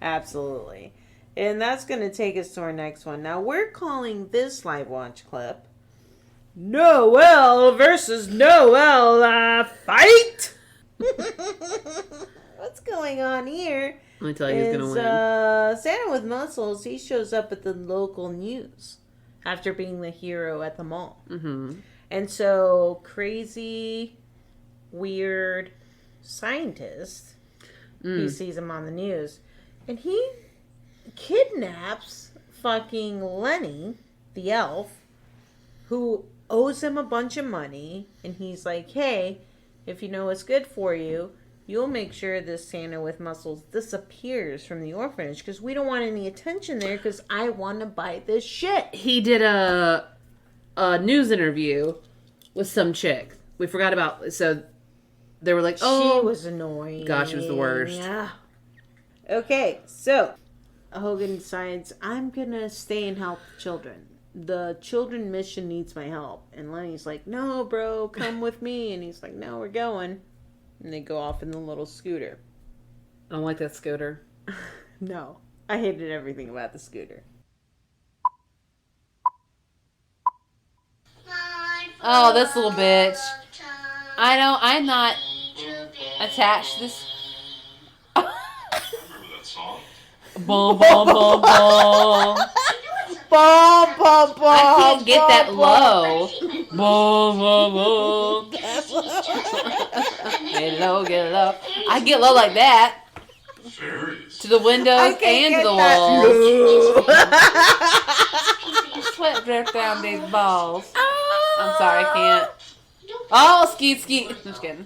Absolutely. And that's going to take us to our next one. Now, we're calling this Live Watch clip Noel versus Noel fight. What's going on here? Let me tell you who's going to win. Santa with muscles, he shows up at the local news after being the hero at the mall. Mm-hmm. And so, crazy, weird scientist, he sees him on the news. And he kidnaps fucking Lenny, the elf, who owes him a bunch of money. And he's like, hey, if you know what's good for you, you'll make sure this Santa with muscles disappears from the orphanage because we don't want any attention there because I want to buy this shit. He did a news interview with some chick. We forgot about, so they were like, oh. She was annoying. God, she was the worst. Yeah. Okay, so Hogan decides, I'm going to stay and help the children. The children mission needs my help. And Lenny's like, no, bro, come with me. And he's like, no, we're going. And they go off in the little scooter. I don't like that scooter. No, I hated everything about the scooter. Oh, this little bitch. I'm not attached to this. Remember that song? Boom, boom, boom, boom. Bum, bum, bum, I can't get bum, that bum. low. Boom, boom, boom. Get low, get low. I get low like that. Fairies. To the windows and to the walls. Sweat dripped down these balls. I'm sorry, I can't. Oh, skeet. I'm just kidding.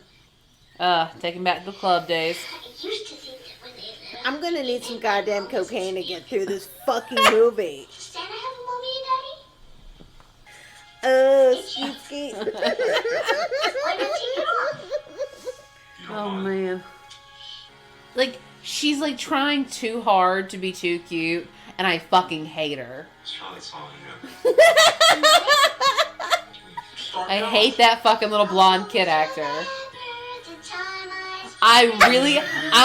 Taking back the club days. I'm gonna need some goddamn cocaine to get through this fucking movie. Santa have a mommy and daddy? Skeet. Why don't you get off? Oh man. Like, she's like trying too hard to be too cute, and I fucking hate her. I hate that fucking little blonde kid actor. I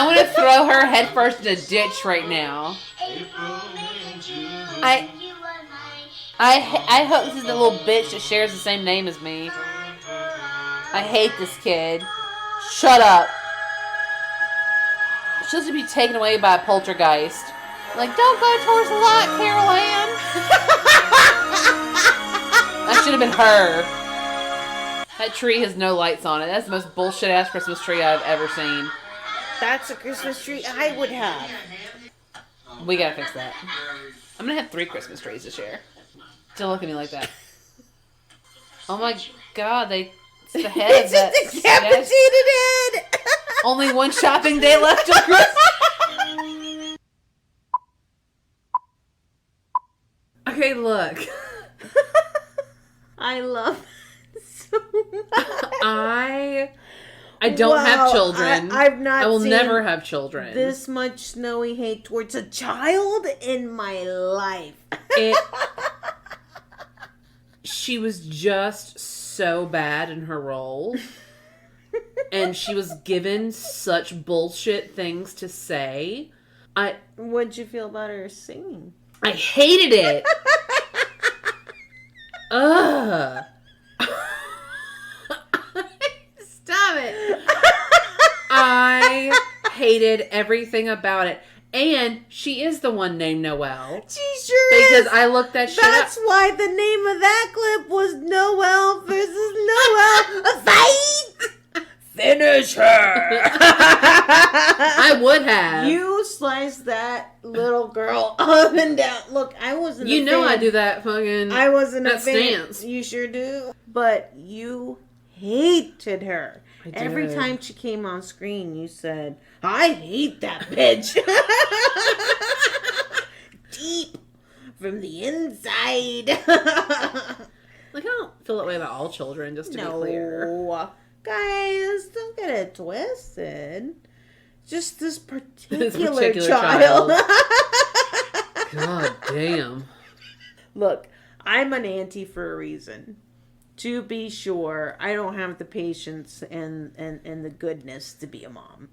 want to throw her headfirst in a ditch right now. I hope this is the little bitch that shares the same name as me. I hate this kid. Shut up. She'll just be taken away by a poltergeist. Like, don't go towards the light, Carol Ann. That should have been her. That tree has no lights on it. That's the most bullshit ass Christmas tree I've ever seen. That's a Christmas tree I would have. We gotta fix that. I'm gonna have 3 Christmas trees this year. Don't look at me like that. Oh my god, it's the head of that. It's a decapitated head! Only one shopping day left till Christmas. Okay, look. I love it so much. I don't have children. I've not I will seen never have children. this much snowy hate towards a child in my life. She was just so bad in her role. And she was given such bullshit things to say. What'd you feel about her singing? I hated it. Ugh. Stop it. I hated everything about it. And she is the one named Noelle. She sure is. Because I looked that shit That's up. why the name of that clip was Noelle versus Noelle. A fight! Finish her! I would have. You sliced that little girl up and down. Look, I wasn't You a know fan. I do that fucking... I wasn't a that fan. stance. You sure do. But you hated her. I did. Every time she came on screen, you said, I hate that bitch. Deep from the inside. Like, I don't feel that way about all children, just to be clear. No. Guys, don't get it twisted. Just this particular child. God damn. Look, I'm an auntie for a reason. To be sure, I don't have the patience and the goodness to be a mom.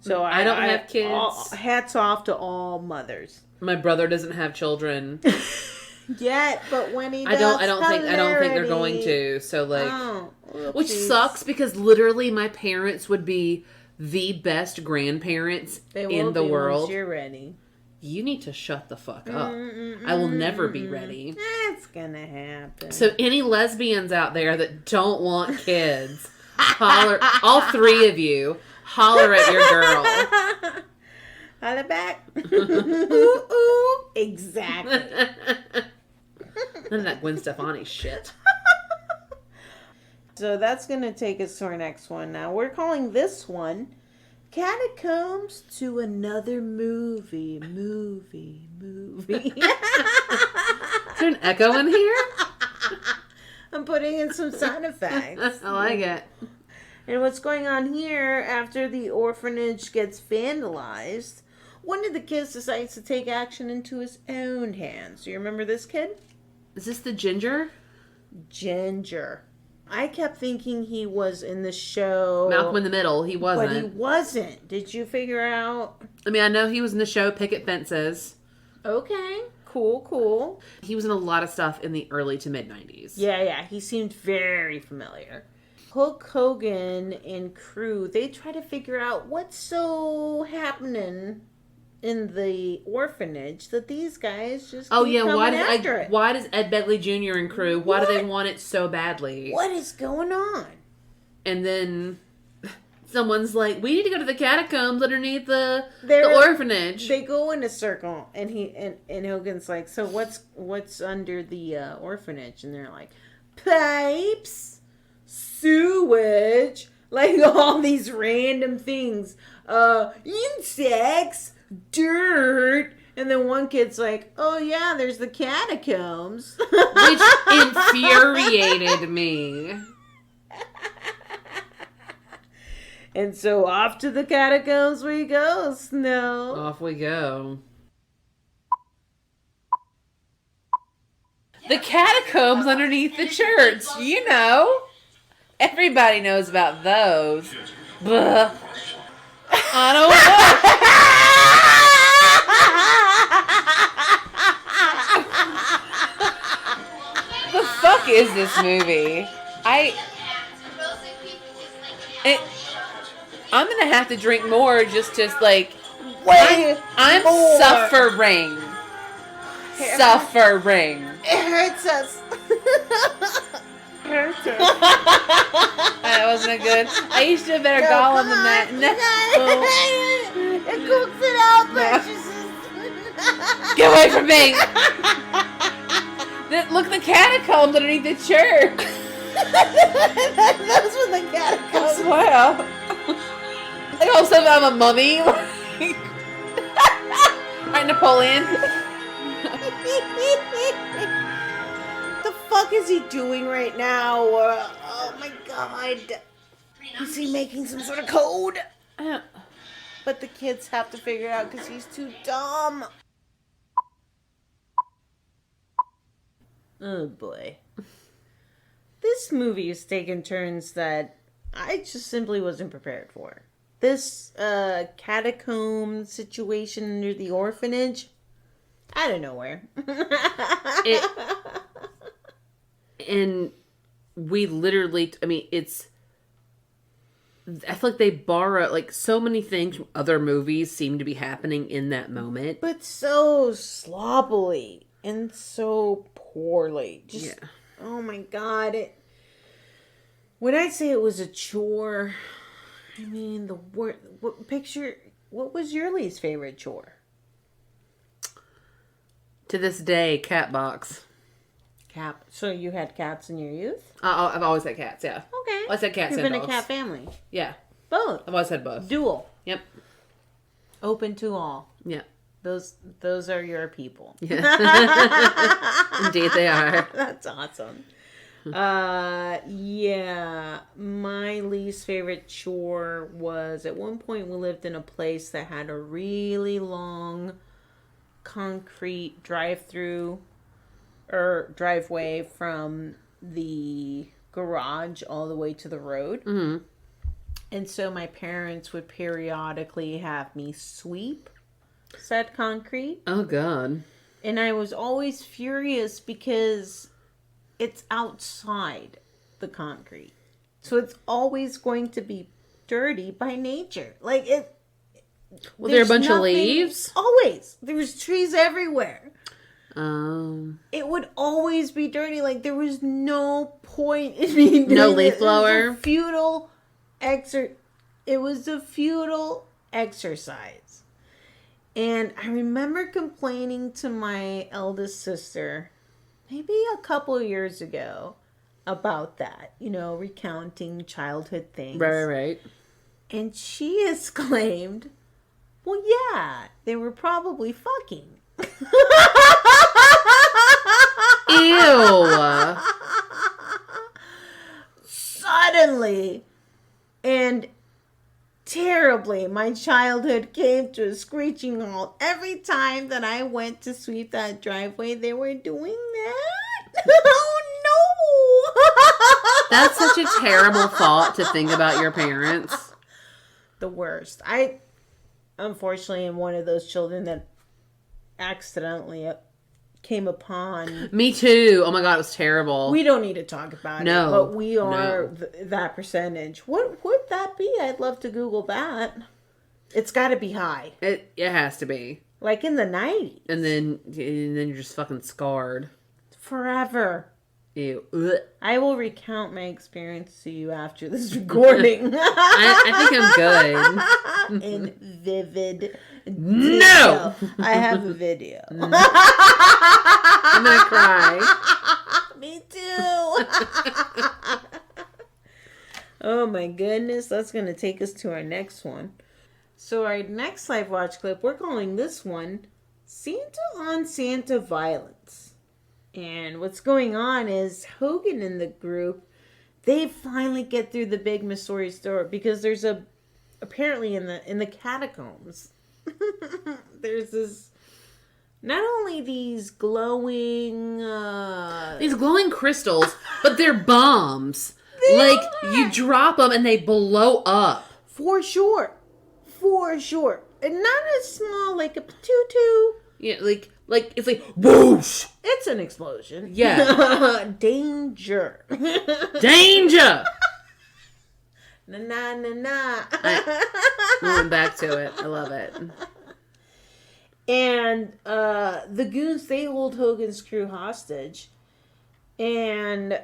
So I don't have kids. Hats off to all mothers. My brother doesn't have children. Yet, but when he does, I don't think they're going to. So like, which whoopsies. sucks because literally my parents would be the best grandparents in the world. Once you're ready. You need to shut the fuck up. I will never be ready. That's gonna happen. So any lesbians out there that don't want kids, holler, all 3 of you, holler at your girl. Holler back. Ooh, ooh. Exactly. None of that Gwen Stefani shit. So that's going to take us to our next one. Now we're calling this one Catacombs to Another Movie. Movie. Is there an echo in here? I'm putting in some sound effects. I like it. And what's going on here, after the orphanage gets vandalized, one of the kids decides to take action into his own hands. Do you remember this kid? Is this the ginger? Ginger. I kept thinking he was in the show. Malcolm in the Middle. He wasn't. But he wasn't. Did you figure out? I mean, I know he was in the show Picket Fences. Okay. Cool. He was in a lot of stuff in the early to mid 90s. Yeah. He seemed very familiar. Hulk Hogan and crew, they try to figure out what's so happening in the orphanage that these guys just keep coming after it. Why does Ed Begley Jr. and crew, why do they want it so badly? What is going on? And then someone's like, we need to go to the catacombs underneath the They're- orphanage. They go in a circle, and and Hogan's like, so what's under the orphanage? And they're like, pipes, sewage, like all these random things, insects, dirt. And then one kid's like, oh yeah, there's the catacombs. Which infuriated me. And so off to the catacombs we go, Snow. Off we go. The catacombs underneath the church, you know. Everybody knows about those. Buh. I don't know. The fuck is this movie? I'm gonna have to drink more just to like. I'm more. suffering. Suffering. It hurts us. hurts us. That wasn't good. I used to have better Gollum than that. No. It cooks it out, precious. Get away from me. Look at the catacombs underneath the church. Those were the I catacombs. swear. Like all of a sudden I'm a mummy. Right, Napoleon. The fuck is he doing right now? Oh my god. Is he making some sort of code? But the kids have to figure it out because he's too dumb. Oh boy. This movie is taking turns that I just simply wasn't prepared for. This catacomb situation under the orphanage, out of nowhere. And we literally, I mean, I feel like they borrow, like, so many things from other movies seem to be happening in that moment. But so sloppily and so poorly. Just, Yeah. oh my god. When I say it was a chore, I mean, what was your least favorite chore? To this day, cat box. So you had cats in your youth? I've always had cats, yeah. Okay. Always had cats You've and been dogs. a cat family. Yeah. Both. I've always had both. Dual. Yep. Open to all. Yeah. Those are your people. Yeah. Indeed they are. That's awesome. Yeah, my least favorite chore was at one point we lived in a place that had a really long concrete drive-through or driveway from the garage all the way to the road. Mm-hmm. And so my parents would periodically have me sweep said concrete. Oh, God. And I was always furious because it's outside the concrete. So it's always going to be dirty by nature. Like it. Were there a bunch of nothing- leaves? Always. There was trees everywhere. It would always be dirty. Like there was no point in me doing No leaf it. blower? It was a futile exercise. And I remember complaining to my eldest sister maybe a couple of years ago about that, recounting childhood things. Right. And she exclaimed, well, yeah, they were probably fucking. Ew. Suddenly and terribly, my childhood came to a screeching halt. Every time that I went to sweep that driveway, they were doing that. Oh no! That's such a terrible thought to think about your parents. The worst. I, unfortunately, am one of those children that accidentally came upon. Me too. Oh my God, it was terrible. We don't need to talk about No, it, but we are no. that percentage. What would that be? I'd love to Google that. It's got to be high. It has to be. Like in the 90s. And then you're just fucking scarred. Forever. Ew. Ugh. I will recount my experience to you after this recording. I think I'm good. In vivid No! detail. I have a video. I'm gonna cry. Me too. Oh my goodness. That's going to take us to our next one. So our next live watch clip, we're calling this one Santa on Santa Violence. And what's going on is Hogan and the group, they finally get through the big Missouri store because there's apparently in the catacombs, there's this, not only these glowing crystals, but they're bombs. You drop them and they blow up. For sure. And not as small like a tutu. Yeah, it's like whoosh. It's an explosion. Yeah. Danger. Danger. Na. Moving back to it. I love it. And the goons, they hold Hogan's crew hostage. And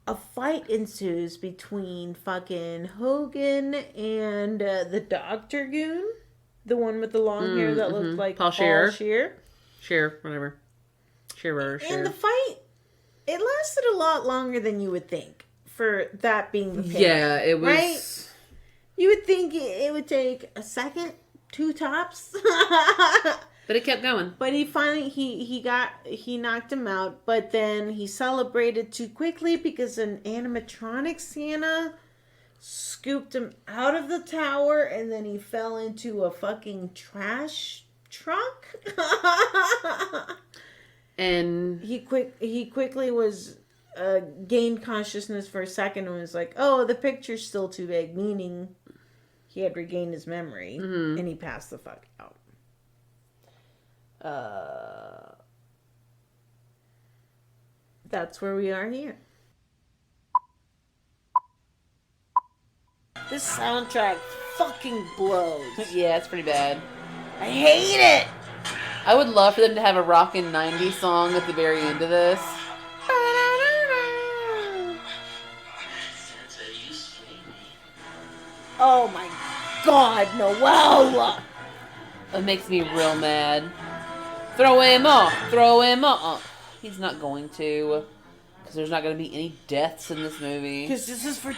a fight ensues between fucking Hogan and the Doctor Goon. The one with the long hair that looked like Paul Scheer. Scheer, whatever. Scherer. And the fight, it lasted a lot longer than you would think for that being the pit. Yeah, it was. Right? You would think it would take a second, 2 tops. But it kept going. But he finally, he knocked him out. But then he celebrated too quickly because an animatronic Santa scooped him out of the tower, and then he fell into a fucking trash truck. And he quickly was gained consciousness for a second and was like, "Oh, the picture's still too big," meaning he had regained his memory, and he passed the fuck out. That's where we are here. This soundtrack fucking blows. yeah, it's pretty bad. I hate it. I would love for them to have a rockin' 90s song at the very end of this. Santa, you slay me. Oh my God, Noel! It makes me real mad. Throw him off. He's not going to. Because there's not going to be any deaths in this movie. Because this is for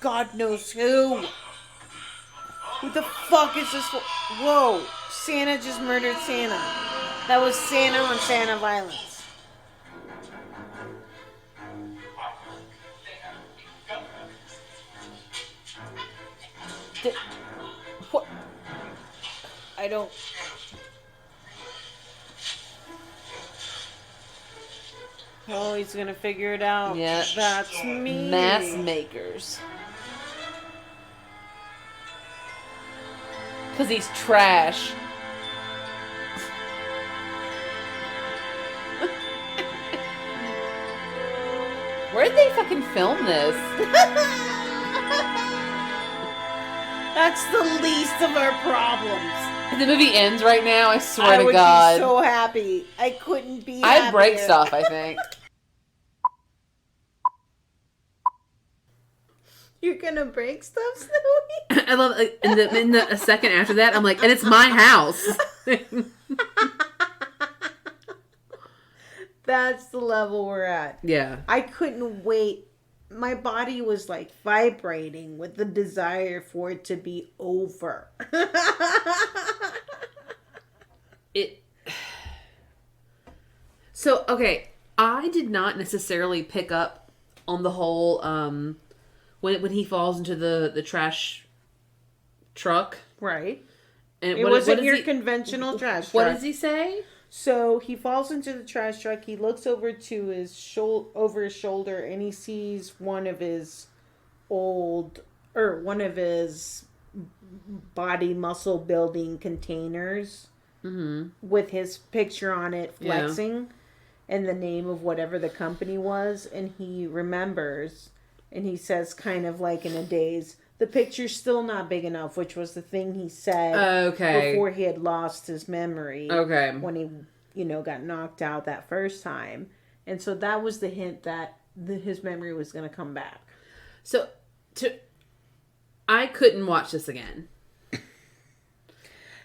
God knows who. Who the fuck is this for? Whoa. Santa just murdered Santa. That was Santa on Santa violence. What? I don't... Oh, he's gonna figure it out. Yeah. That's me. Mass makers. Because he's trash. Where'd they fucking film this? That's the least of our problems. The movie ends right now, I swear I to God. would be so happy. I couldn't be I'd break happier. stuff, I think. You're gonna break stuff, Snowy? I love in the a second after that, I'm like, and it's my house. That's the level we're at. Yeah. I couldn't wait. My body was like vibrating with the desire for it to be over. So, okay, I did not necessarily pick up on the whole when he falls into the trash truck. Right. And It wasn't your conventional trash truck. What does he say? So he falls into the trash truck. He looks over to his over his shoulder, and he sees one of his body muscle building containers with his picture on it, flexing, and the name of whatever the company was. And he remembers, and he says, kind of like in a daze, "The picture's still not big enough," which was the thing he said before he had lost his memory. Okay. When he, got knocked out that first time. And so that was the hint that his memory was going to come back. So, I couldn't watch this again.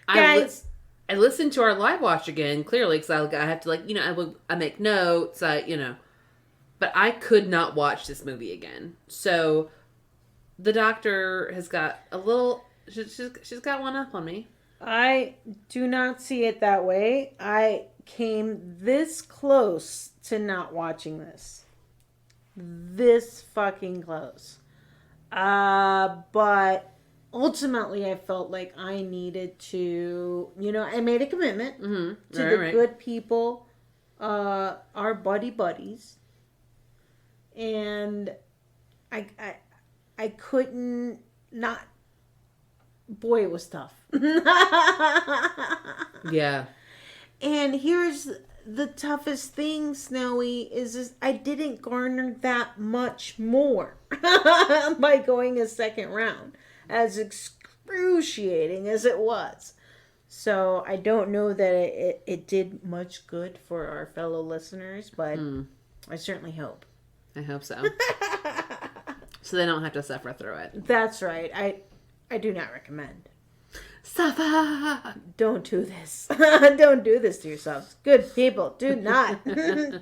Guys, I listened to our live watch again, clearly, because I have to, I make notes, but I could not watch this movie again. So, the doctor has got a little, she's got one up on me. I do not see it that way. I came this close to not watching this. This fucking close. But ultimately I felt like I needed to, I made a commitment to the good people, our buddies. And I couldn't not. Boy, it was tough. Yeah. And here's the toughest thing, Snowy, is I didn't garner that much more by going a second round, as excruciating as it was. So I don't know that it did much good for our fellow listeners, but I certainly hope. I hope so. So they don't have to suffer through it. That's right. I do not recommend. Suffer! Don't do this. Don't do this to yourselves. Good people, do not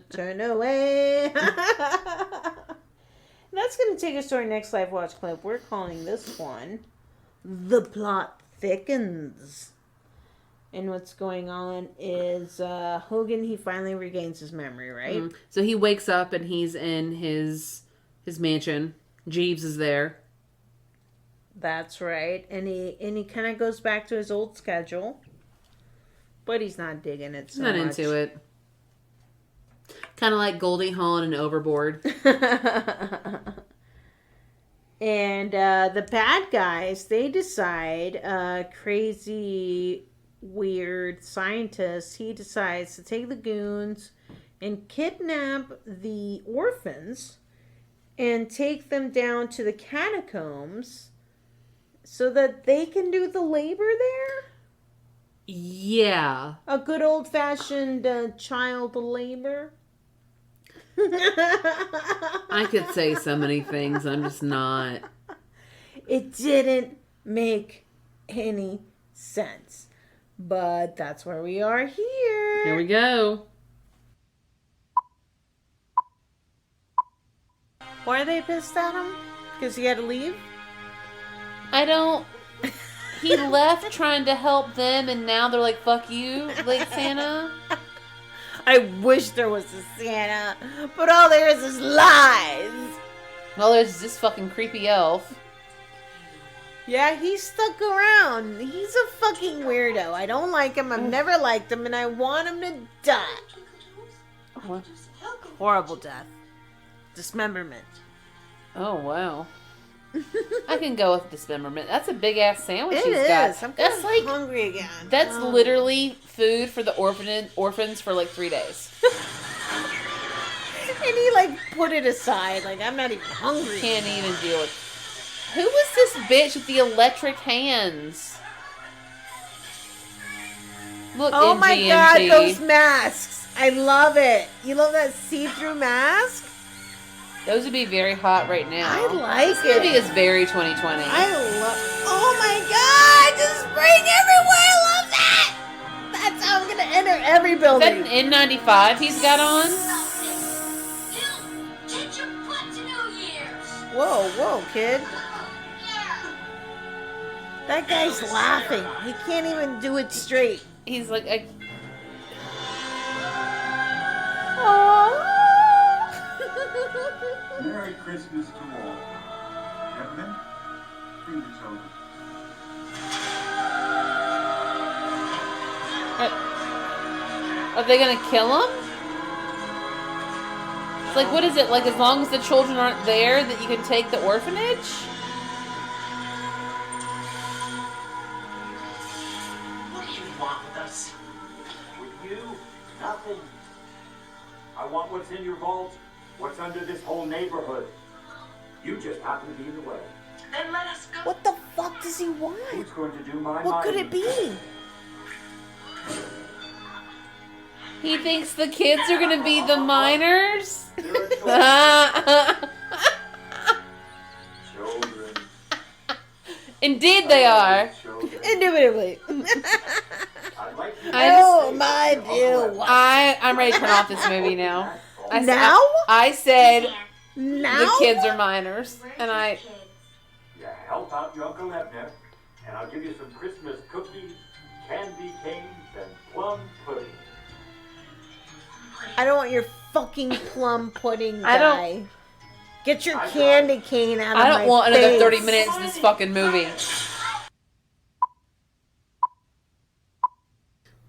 turn away. That's going to take us to our next live watch clip. We're calling this one The Plot Thickens. And what's going on is Hogan, he finally regains his memory, right? So he wakes up and he's in his mansion. Jeeves is there. That's right. And he kind of goes back to his old schedule. But he's not digging it so much. Not into it. Kind of like Goldie Hawn and Overboard. And the bad guys, they decide, crazy, weird scientist, he decides to take the goons and kidnap the orphans and take them down to the catacombs so that they can do the labor there? Yeah. A good old-fashioned child labor? I could say so many things. I'm just not. It didn't make any sense. But that's where we are here. Here we go. Why are they pissed at him? Because he had to leave? I don't... He left trying to help them, and now they're like, fuck you, like Santa. I wish there was a Santa, but all there is lies. Well, there's this fucking creepy elf. Yeah, he stuck around. He's a fucking weirdo. I don't like him. I've never liked him, and I want him to die. What? Horrible death. Dismemberment. Oh, wow. I can go with dismemberment. That's a big ass sandwich It he's is. got. I'm That's like hungry again. That's literally food for the orphans for like 3 days. And he put it aside. I'm not even hungry. Can't even deal with. Who was this bitch with the electric hands? Look, Oh my god, MGMT. those masks. I love it. You love that see-through mask? Those would be very hot right now. I like This movie it. is very 2020. Oh my god, just spring everywhere. I love that. That's how I'm going to enter every Is building. that an N95 he's got on? Get your butt to New Year's. Whoa, kid. That guy's laughing. He can't even do it straight. He's like, Merry Christmas to all. Gentlemen, bring this over. are they gonna kill him? It's like, what is it? Like, as long as the children aren't there, that you can take the orphanage? What do you want with us? With you, nothing. I want what's in your vault, what's under this whole neighborhood. You just happen to be in the way. Then let us go. What the fuck does he want? Who's going to do my What could it mining? be? He thinks the kids are going to be the minors? They're children. Indeed they are. Children. Indubitably. I'd like you Oh, to my say dear. Uncle I'm ready to turn off this movie now. Now? I said Now? the kids are minors. And I... You help out your Uncle Ebner, and I'll give you some Christmas cookies, candy canes, and plum pudding. I don't want your fucking plum pudding guy. I don't- Get your candy cane out of I my don't want another face. 30 minutes in this fucking movie.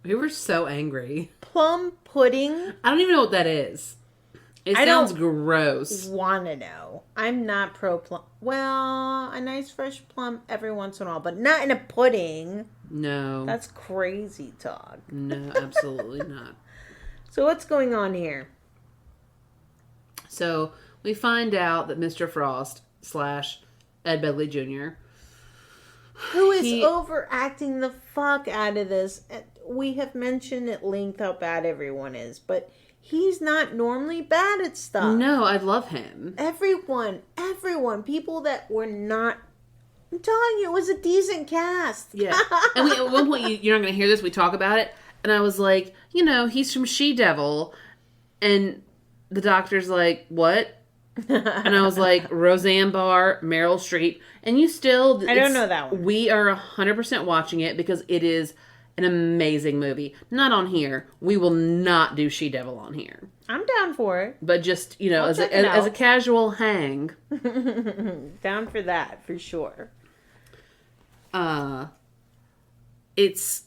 We were so angry. Plum pudding? I don't even know what that is. It I sounds don't gross. Want to know. I'm not pro plum. Well, a nice fresh plum every once in a while, but not in a pudding. No. That's crazy talk. No, absolutely not. So what's going on here? So we find out that Mr. Frost / Ed Begley Jr. Who is overacting the fuck out of this? We have mentioned at length how bad everyone is, but he's not normally bad at stuff. No, I love him. Everyone, people that were not. I'm telling you, it was a decent cast. Yeah. And at one point, you're not going to hear this, we talk about it, and I was like, he's from She-Devil, and the doctor's like, what? And I was like, Roseanne Barr, Meryl Streep, and you still... I don't know that one. We are 100% watching it because it is an amazing movie. Not on here. We will not do She-Devil on here. I'm down for it. But just, I'll as check it a out. casual hang. Down for that, for sure. It's...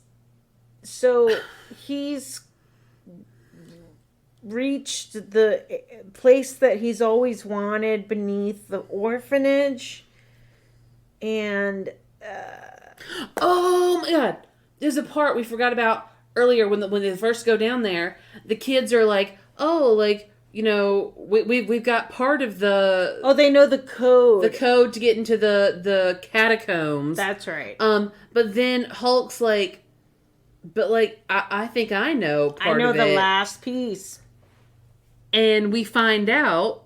So, he's reached the place that he's always wanted beneath the orphanage. And, Oh my god. There's a part we forgot about earlier when they first go down there. The kids are like, we've got part of the... Oh, they know the code. The code to get into the catacombs. That's right. But then Hulk's like, I think I know part of it. I know the last piece. And we find out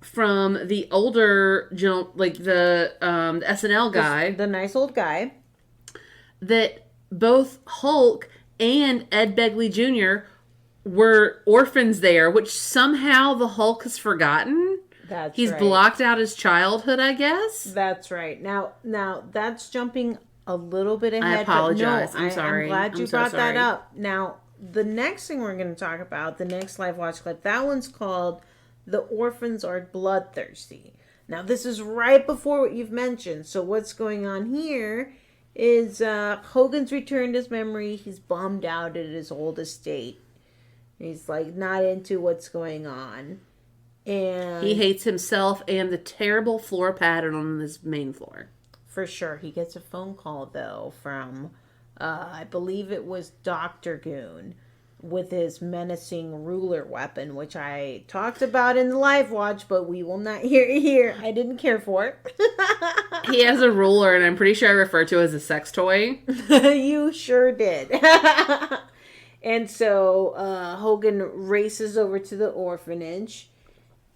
from the older, the SNL guy. The nice old guy. That both Hulk and Ed Begley Jr. were orphans there, which somehow the Hulk has forgotten. He's right. blocked out his childhood, I guess. That's right. Now that's jumping a little bit ahead. I apologize. But no, I'm sorry. I'm glad you I'm so brought that sorry. up. Now, the next thing we're going to talk about, the next live watch clip, that one's called "The Orphans Are Bloodthirsty." Now, this is right before what you've mentioned. So what's going on here is Hogan's returned his memory. He's bummed out at his old estate. He's like not into what's going on. And He hates himself and the terrible floor pattern on his main floor. for sure. He gets a phone call, though, from, I believe it was Dr. Goon with his menacing ruler weapon, which I talked about in the live watch, but we will not hear it here. I didn't care for it. He has a ruler, and I'm pretty sure I referred to it as a sex toy. You sure did. And so Hogan races over to the orphanage,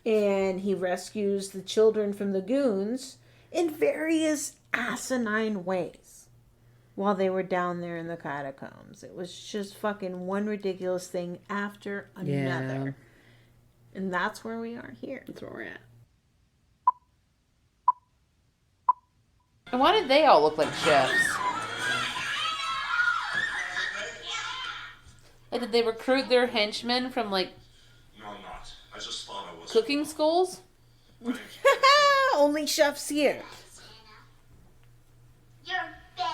and he rescues the children from the goons in various asinine ways while they were down there in the catacombs. It was just fucking one ridiculous thing after another. Yeah. And that's where we are here. That's where we're at. And why did they all look like chefs? Like, did they recruit their henchmen from, like, No, I'm not. I just thought I was. cooking schools? Only chefs here. You're dead.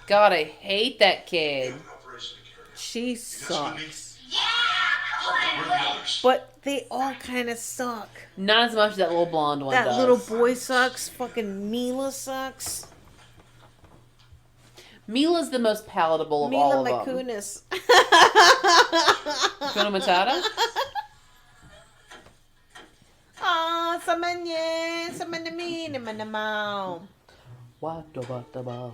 God, I hate that kid. An operation to carry out. She You guys with me? sucks. Yeah, come on, Where are the wait. others? But they all kind of suck. Not as much as that little blonde one That does. little boy sucks. Fucking Mila sucks. Mila's the most palatable of all Mila of them. Kunis. Hakuna Matata? Ah, samanye, samanami, namanamao. Wata wata ba.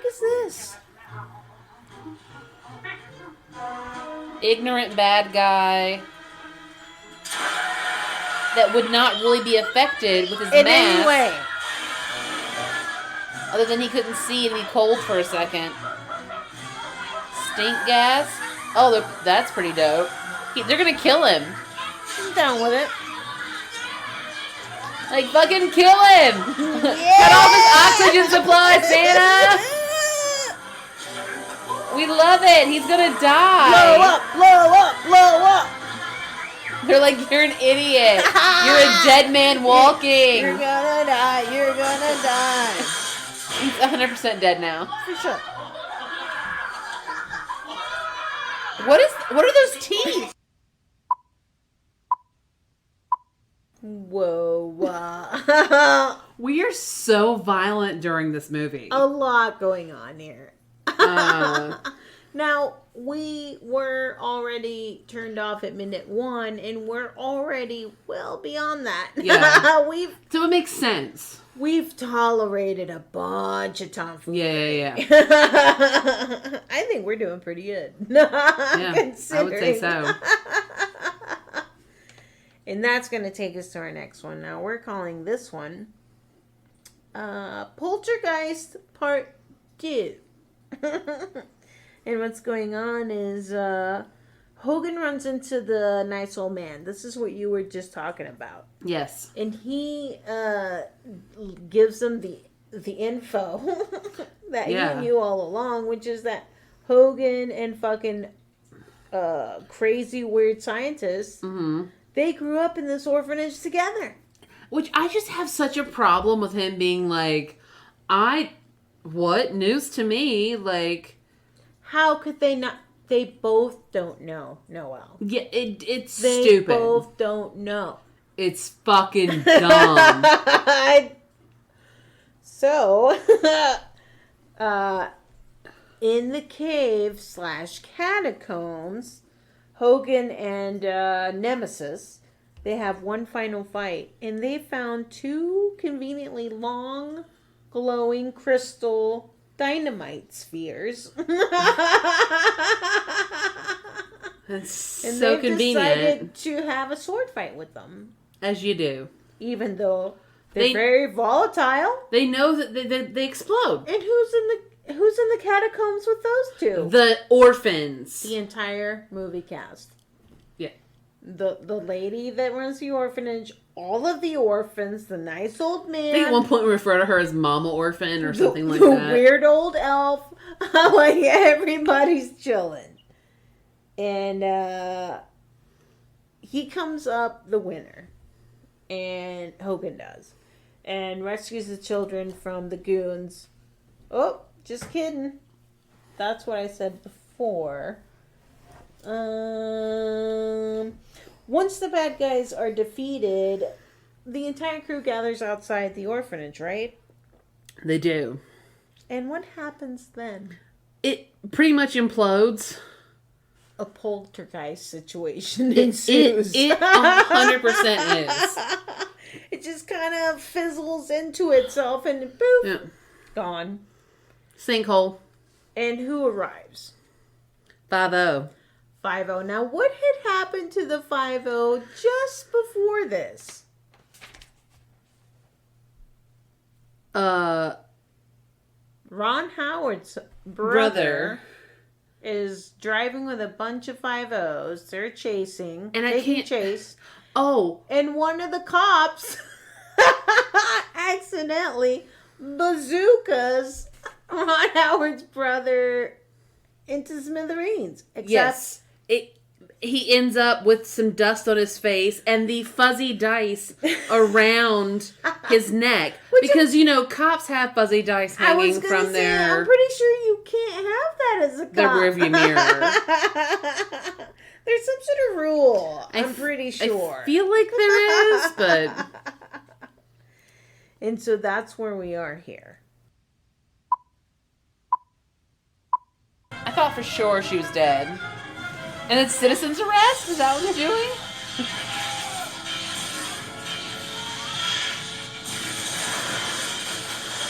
is this? Ignorant bad guy that would not really be affected with his In mask. any way. Other than he couldn't see and be cold for a second. Stink gas? Oh, that's pretty dope. They're gonna kill him. I'm down with it. Like, fucking kill him! Cut off his oxygen supply, Santa! We love it! He's gonna die! Blow up! Blow up! Blow up! They're like, you're an idiot! You're a dead man walking! You're gonna die! You're gonna die! He's 100% dead now. For sure. What are those teeth? Whoa. We are so violent during this movie. A lot going on here. Now, we were already turned off at minute 1, and we're already well beyond that. Yeah. So it makes sense. We've tolerated a bunch of tomfoolery. Yeah. I think we're doing pretty good. Yeah, I would say so. And that's going to take us to our next one. Now, we're calling this one Poltergeist Part 2. And what's going on is Hogan runs into the nice old man. This is what you were just talking about. Yes. And he gives them the info that he knew all along, which is that Hogan and fucking crazy weird scientists, they grew up in this orphanage together. Which I just have such a problem with him being like, what? News to me? Like, how could they not? They both don't know, Noelle. Yeah, it's stupid. They both don't know. It's fucking dumb. So, in the cave / catacombs, Hogan and Nemesis, they have one final fight. And they found 2 conveniently long, glowing crystal dynamite spheres. That's and so they've convenient. decided to have a sword fight with them. As you do. Even though they're very volatile. They know that they explode. And who's in the catacombs with those 2? The orphans. The entire movie cast. Yeah. The lady that runs the orphanage, all of the orphans, the nice old man. I think at one point we refer to her as Mama Orphan or something like the that. The weird old elf. Like, everybody's chilling. And he comes up the winner. And Hogan does. And rescues the children from the goons. Oh, just kidding. That's what I said before. Once the bad guys are defeated, the entire crew gathers outside the orphanage, right? They do. And what happens then? It pretty much implodes. A poltergeist situation ensues. It 100% is. It just kind of fizzles into itself and poof, gone. Sinkhole. And who arrives? 5-0. 5-0. Now, what had happened to the 5-0 just before this? Ron Howard's brother is driving with a bunch of 5-0s. They're chasing. And I can't chase. Oh. And one of the cops accidentally bazookas Ron Howard's brother into smithereens. Yes. He ends up with some dust on his face and the fuzzy dice around his neck. Because, cops have fuzzy dice hanging from their... I'm pretty sure you can't have that as a cop. The rearview mirror. There's some sort of rule. I'm pretty sure. I feel like there is, but... And so that's where we are here. I thought for sure she was dead. And it's citizen's arrest? Is that what they're doing?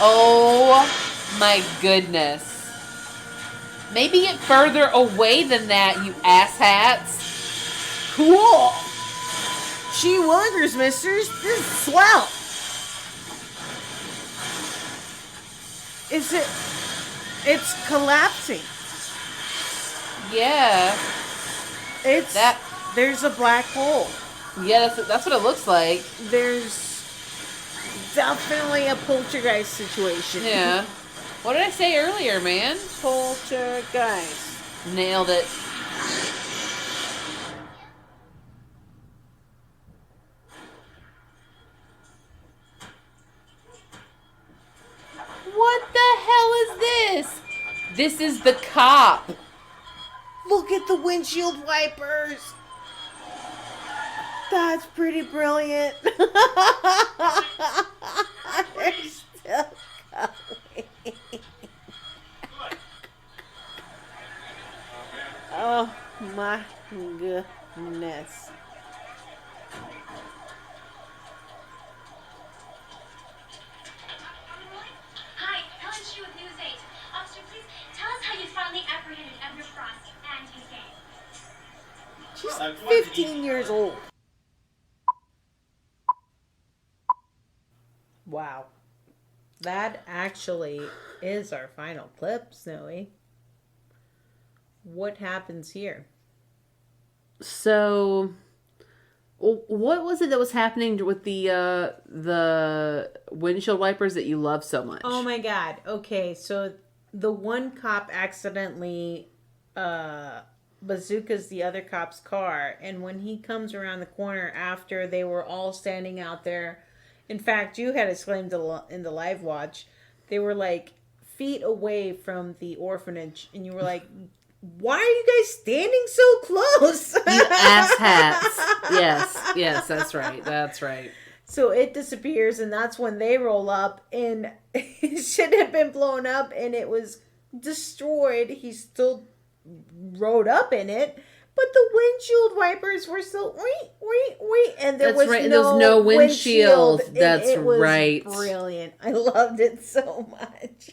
Oh My goodness. Maybe get further away than that, you asshats. Cool. Gee willikers, misters. This is swell. It's collapsing. Yeah. There's a black hole. Yeah, that's what it looks like. There's definitely a poltergeist situation. Yeah. What did I say earlier, man? Poltergeist. Nailed it. What the hell is this? This is the cop. Look at the windshield wipers. That's pretty brilliant. They're still going. Oh my goodness. Hi, Helen Shue with News 8. Officer, please tell us how you finally apprehended Edward Frost and his gang. She's 15 years old. Wow. That actually is our final clip, Snowy. What happens here? So, what was it that was happening with the windshield wipers that you love so much? Oh my god. Okay, so the one cop accidentally bazookas the other cop's car, and when he comes around the corner after they were all standing out there, in fact, you had exclaimed in the live watch, they were like feet away from the orphanage, and you were like, why are you guys standing so close? You asshats. Yes, that's right. So it disappears, and that's when they roll up, and it should have been blown up, and it was destroyed. He still rode up in it, but the windshield wipers were still and there was no windshield. That's it was right. Brilliant. I loved it so much.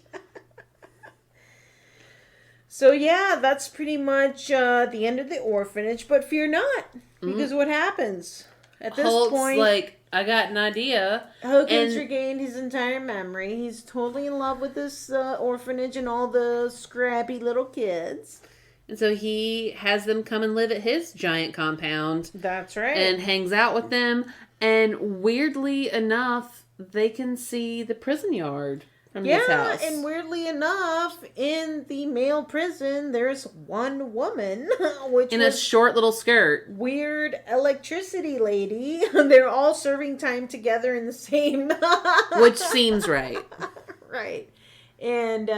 So yeah, that's pretty much the end of the orphanage. But fear not, because what happens at this Hulk's point? like, I got an idea. Hogan's regained his entire memory. He's totally in love with this orphanage and all the scrappy little kids. And so he has them come and live at his giant compound. That's right. And hangs out with them. And weirdly enough, they can see the prison yard from his house. Yeah, and weirdly enough, in the male prison, there's one woman, which in was a short little skirt. Weird electricity lady. They're all serving time together in the same... Which seems right. Right. And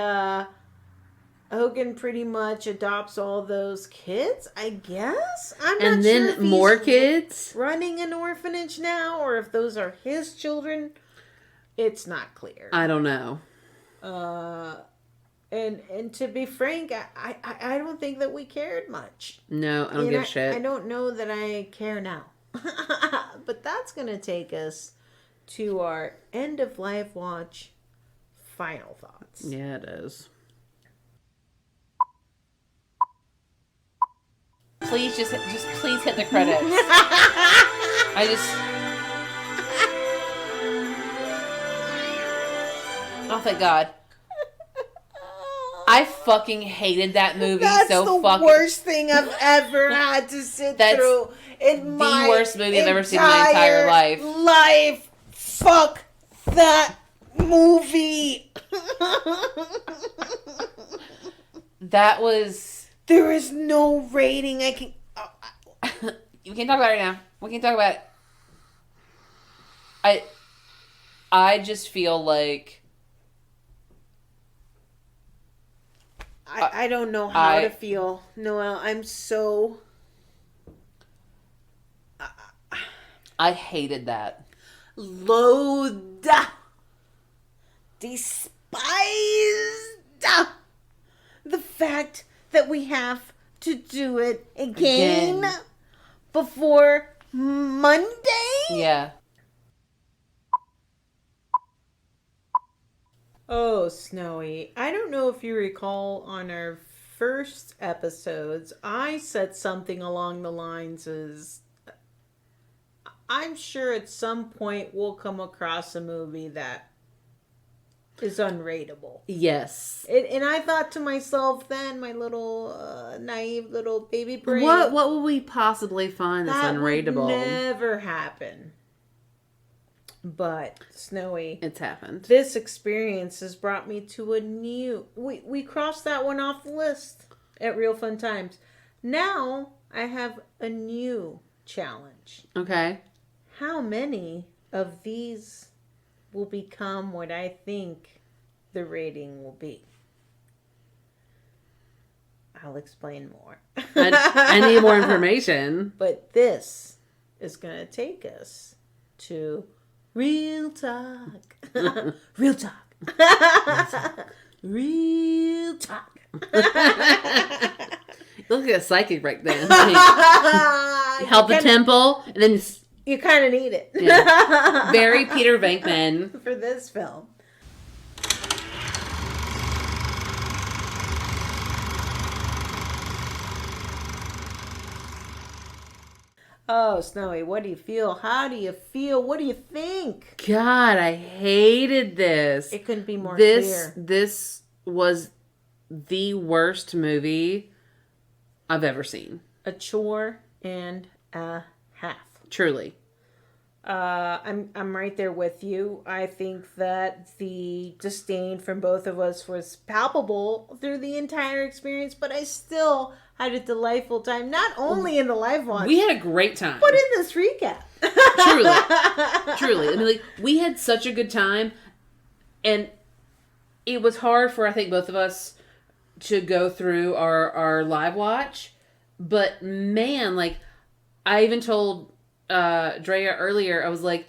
Hogan pretty much adopts all those kids, I guess. I'm not and sure then if he's more kids running an orphanage now, or if those are his children. It's not clear. I don't know. And to be frank, I don't think that we cared much. No, I don't give a shit. I don't know that I care now. But that's gonna take us to our end of life watch final thoughts. Yeah, it is. Please just please hit the credits. Oh, thank God. I fucking hated that movie. That's so the worst thing I've ever had to sit through in my worst movie I've ever seen in my entire life. Fuck that movie. That was... There is no rating I can... You can't talk about it right now. We can talk about it. I just feel like... I don't know how to feel, Noelle. I'm so... I hated that. Loathed. Despised. The fact that we have to do it again. Before Monday? Yeah. Oh, Snowy. I don't know if you recall on our first episodes, I said something along the lines as I'm sure at some point we'll come across a movie that is unrateable. Yes. And I thought to myself then, my little naive little baby brain, What will we possibly find that's that unrateable? would never happen. But Snowy, It's happened. this experience has brought me to a new. We crossed that one off the list at Real Fun Times. Now I have a new challenge. Okay. How many of these will become what I think the rating will be? I'll explain more. I need more information. But this is going to take us to real talk. Real talk. Real talk. You look like a psychic right then. You held the temple, and then You kind of need it. yeah. Very Peter Venkman. For this film. Oh, Snowy, what do you feel? How do you feel? What do you think? God, I hated this. It couldn't be more clear. This was the worst movie I've ever seen. A chore and a half. Truly. I'm right there with you. I think that the disdain from both of us was palpable through the entire experience, but I still had a delightful time. Not only in the live watch, We had a great time. but in this recap. Truly. I mean, like, we had such a good time, and it was hard for, I think, both of us to go through our live watch. But man, like, I even told Drea earlier, I was like,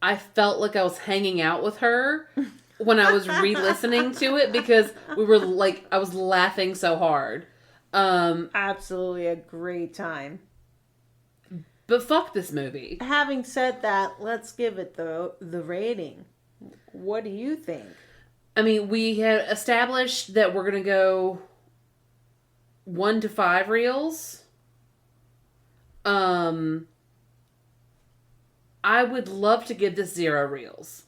I felt like I was hanging out with her when I was re-listening to it because we were like, I was laughing so hard. Absolutely a great time. But fuck this movie. Having said that, let's give it the rating. What do you think? I mean, we had established that we're going to go 1 to 5 reels. I would love to give this 0 reels.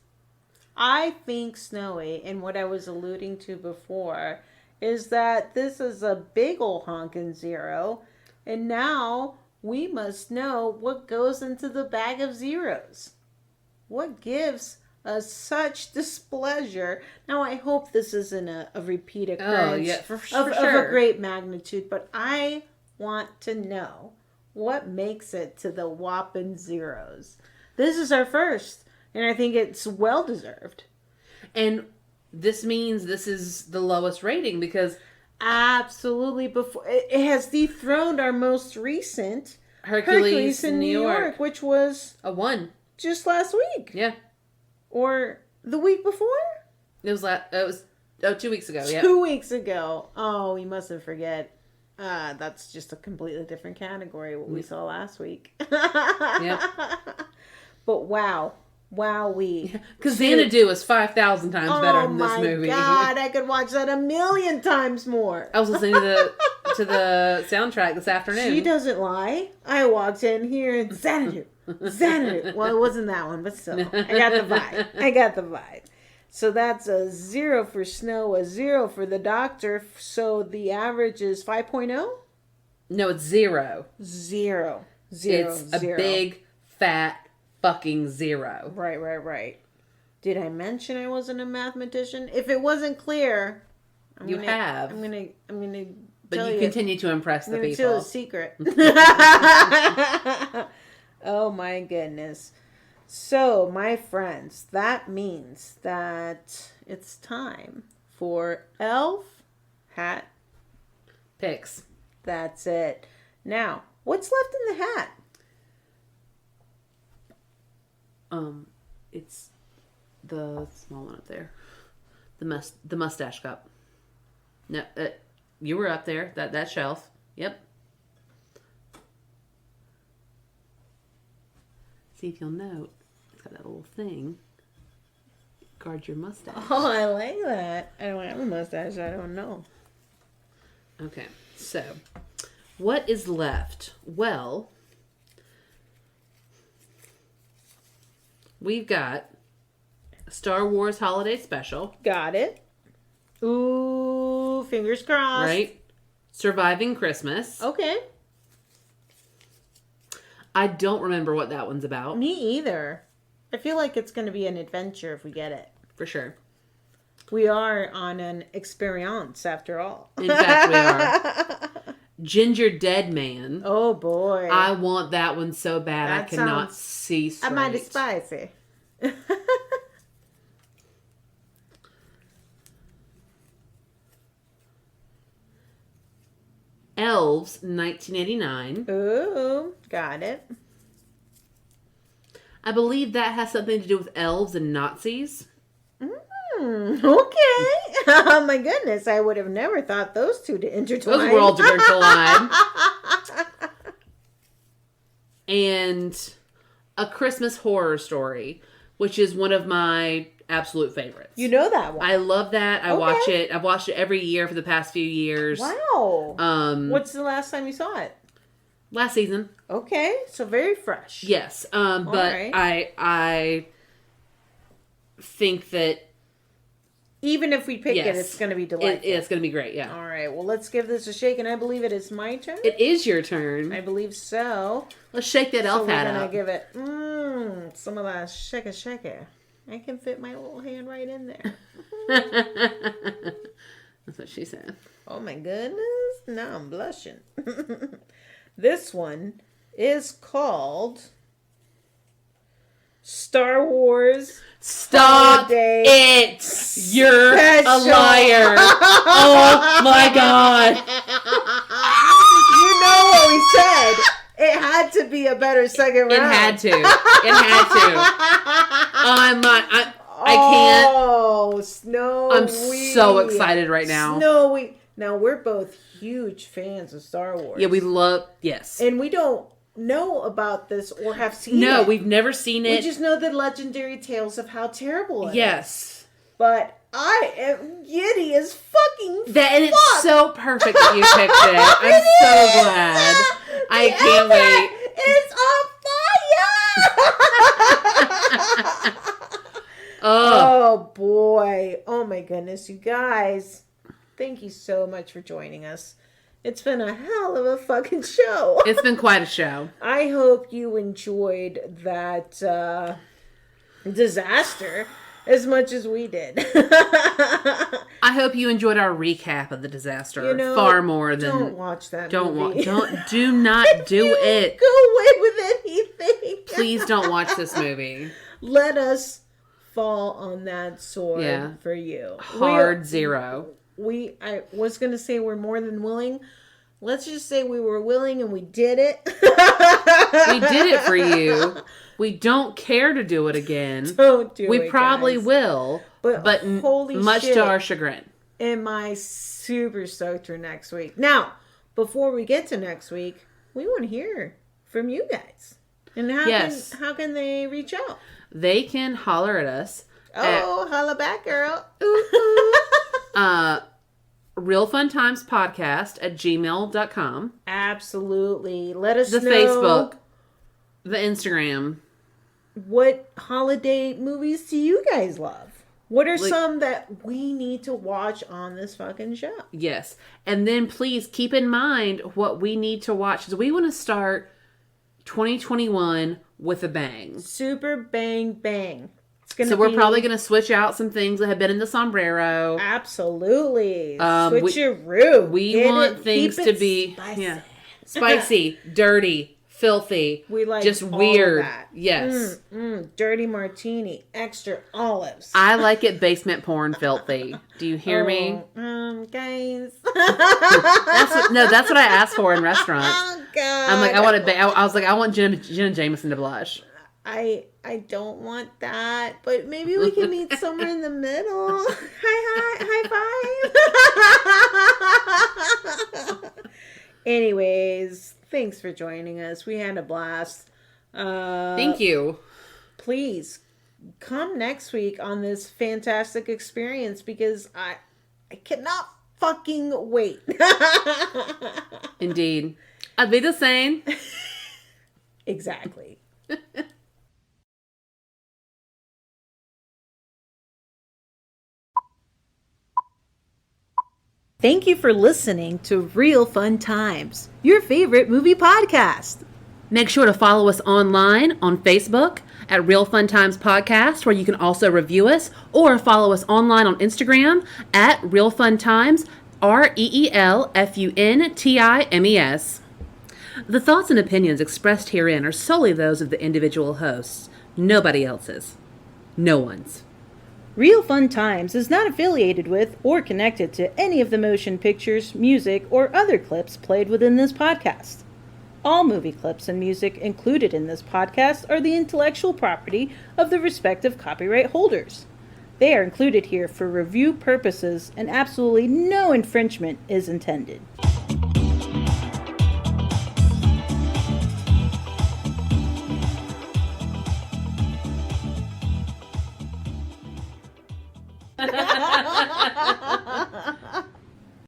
I think, Snowy, and what I was alluding to before, is that this is a big ol' honkin' 0, and now we must know what goes into the bag of zeros. What gives us such displeasure? Now, I hope this isn't a repeat occurrence Oh, yeah, for of sure. a great magnitude, but I want to know what makes it to the whopping zeros. This is our first, and I think it's well deserved. And this means this is the lowest rating because Absolutely, before it has dethroned our most recent Hercules in New York. which was a 1. just last week. Yeah. Or the week before? It was 2 weeks ago. Yeah. 2 weeks ago. Oh, we mustn't forget. That's just a completely different category what we saw last week. Yep. But wow. Wowee. Because Xanadu is 5,000 times better than this movie. Oh my God, I could watch that 1,000,000 times more. I was listening to the soundtrack this afternoon. She doesn't lie. I walked in here and Xanadu. Well, it wasn't that one, but still. I got the vibe. So that's a 0 for Snow, a 0 for the Doctor. So the average is 5.0? No, it's 0. 0. It's a big, fat, fucking 0. Right. Did I mention I wasn't a mathematician? If it wasn't clear, I'm gonna But tell you continue to impress the I'm gonna people. tell a secret. Oh my goodness. So, my friends, that means that it's time for elf hat. Picks. That's it. Now, what's left in the hat? It's the small one up there. The mustache cup. No, you were up there. That shelf. Yep. See if you'll note. It's got that little thing. guard your mustache. Oh, I like that. I don't have a mustache. I don't know. Okay, so what is left? Well, we've got a Star Wars Holiday Special. Got it. Ooh, fingers crossed. Right? Surviving Christmas. Okay. I don't remember what that one's about. Me either. I feel like it's going to be an adventure if we get it. For sure. We are on an experience after all. In fact, we are. Ginger Dead Man. Oh boy. I want that one so bad That I cannot sounds- see straight. I might be spicy. Elves, 1989. Ooh, got it. I believe that has something to do with elves and Nazis. Okay. Oh my goodness, I would have never thought those two to intertwine. Those worlds are going to collide. And A Christmas Horror Story, which is one of my absolute favorites. You know that one. I love that. I watch it. I've watched it every year for the past few years. Wow. What's the last time you saw it? Last season. Okay, so very fresh. Yes. But right. I think that Even if we pick yes, it, it's going to be delightful. It's going to be great, yeah. All right, well, let's give this a shake, and I believe it is my turn. It is your turn. I believe so. Let's shake that elf hat we're gonna up. give it some of that shake. I can fit my little hand right in there. That's what she said. Oh my goodness! Now I'm blushing. This one is called Star Wars. Stop Holiday it! You're a Special. liar. Oh my god. You know what we said. It had to be a better second round. It had to. It had to. I can't. Oh, Snowy. I'm so excited right now. Snowy. Now, we're both huge fans of Star Wars. Yeah, we love, yes. And we don't know about this or have seen it. No, we've never seen it. We just know the legendary tales of how terrible it is. Yes. But I am giddy as fucking That, and fuck. it's so perfect that you picked it. I'm so glad. I can't wait. It's on fire! Oh boy. Oh my goodness, you guys. Thank you so much for joining us. It's been a hell of a fucking show. It's been quite a show. I hope you enjoyed that disaster as much as we did. I hope you enjoyed our recap of the disaster far more than. Don't watch that movie. Do not do it. Go away with anything. Please don't watch this movie. Let us fall on that sword for you. Hard zero. I was going to say we're more than willing. Let's just say we were willing and we did it. We did it for you. We don't care to do it again. Don't do it, We probably guys. will, but holy much shit. to our chagrin. Am I super stoked for next week? Now, before we get to next week, we want to hear from you guys. And how can they reach out? They can holler at us. Holla back, girl. Ooh. realfuntimespodcast@gmail.com. Absolutely. Let us The know Facebook, the Instagram. what holiday movies do you guys love? What are some that we need to watch on this fucking show? Yes. And then please keep in mind what we need to watch, because we want to start 2021 with a bang. Super bang bang. So we're probably going to switch out some things that have been in the sombrero. Absolutely. Switcheroo. We want things to be spicy, dirty, filthy. We like just all weird. That. Yes. Dirty martini, extra olives. I like it basement porn filthy. Do you hear me? Guys. That's what I asked for in restaurants. Oh God. I'm like, I was like, I want Jen and Jameson to blush. I don't want that, but maybe we can meet somewhere in the middle. High five. Anyways, thanks for joining us. We had a blast. Thank you. Please come next week on this fantastic experience because I cannot fucking wait. Indeed. I'd be the same. Exactly. Thank you for listening to Real Fun Times, your favorite movie podcast. Make sure to follow us online on Facebook at Real Fun Times Podcast, where you can also review us, or follow us online on Instagram at Real Fun Times, ReelFunTimes. The thoughts and opinions expressed herein are solely those of the individual hosts, nobody else's. No one's. Real Fun Times is not affiliated with or connected to any of the motion pictures, music, or other clips played within this podcast. All movie clips and music included in this podcast are the intellectual property of the respective copyright holders. They are included here for review purposes and absolutely no infringement is intended.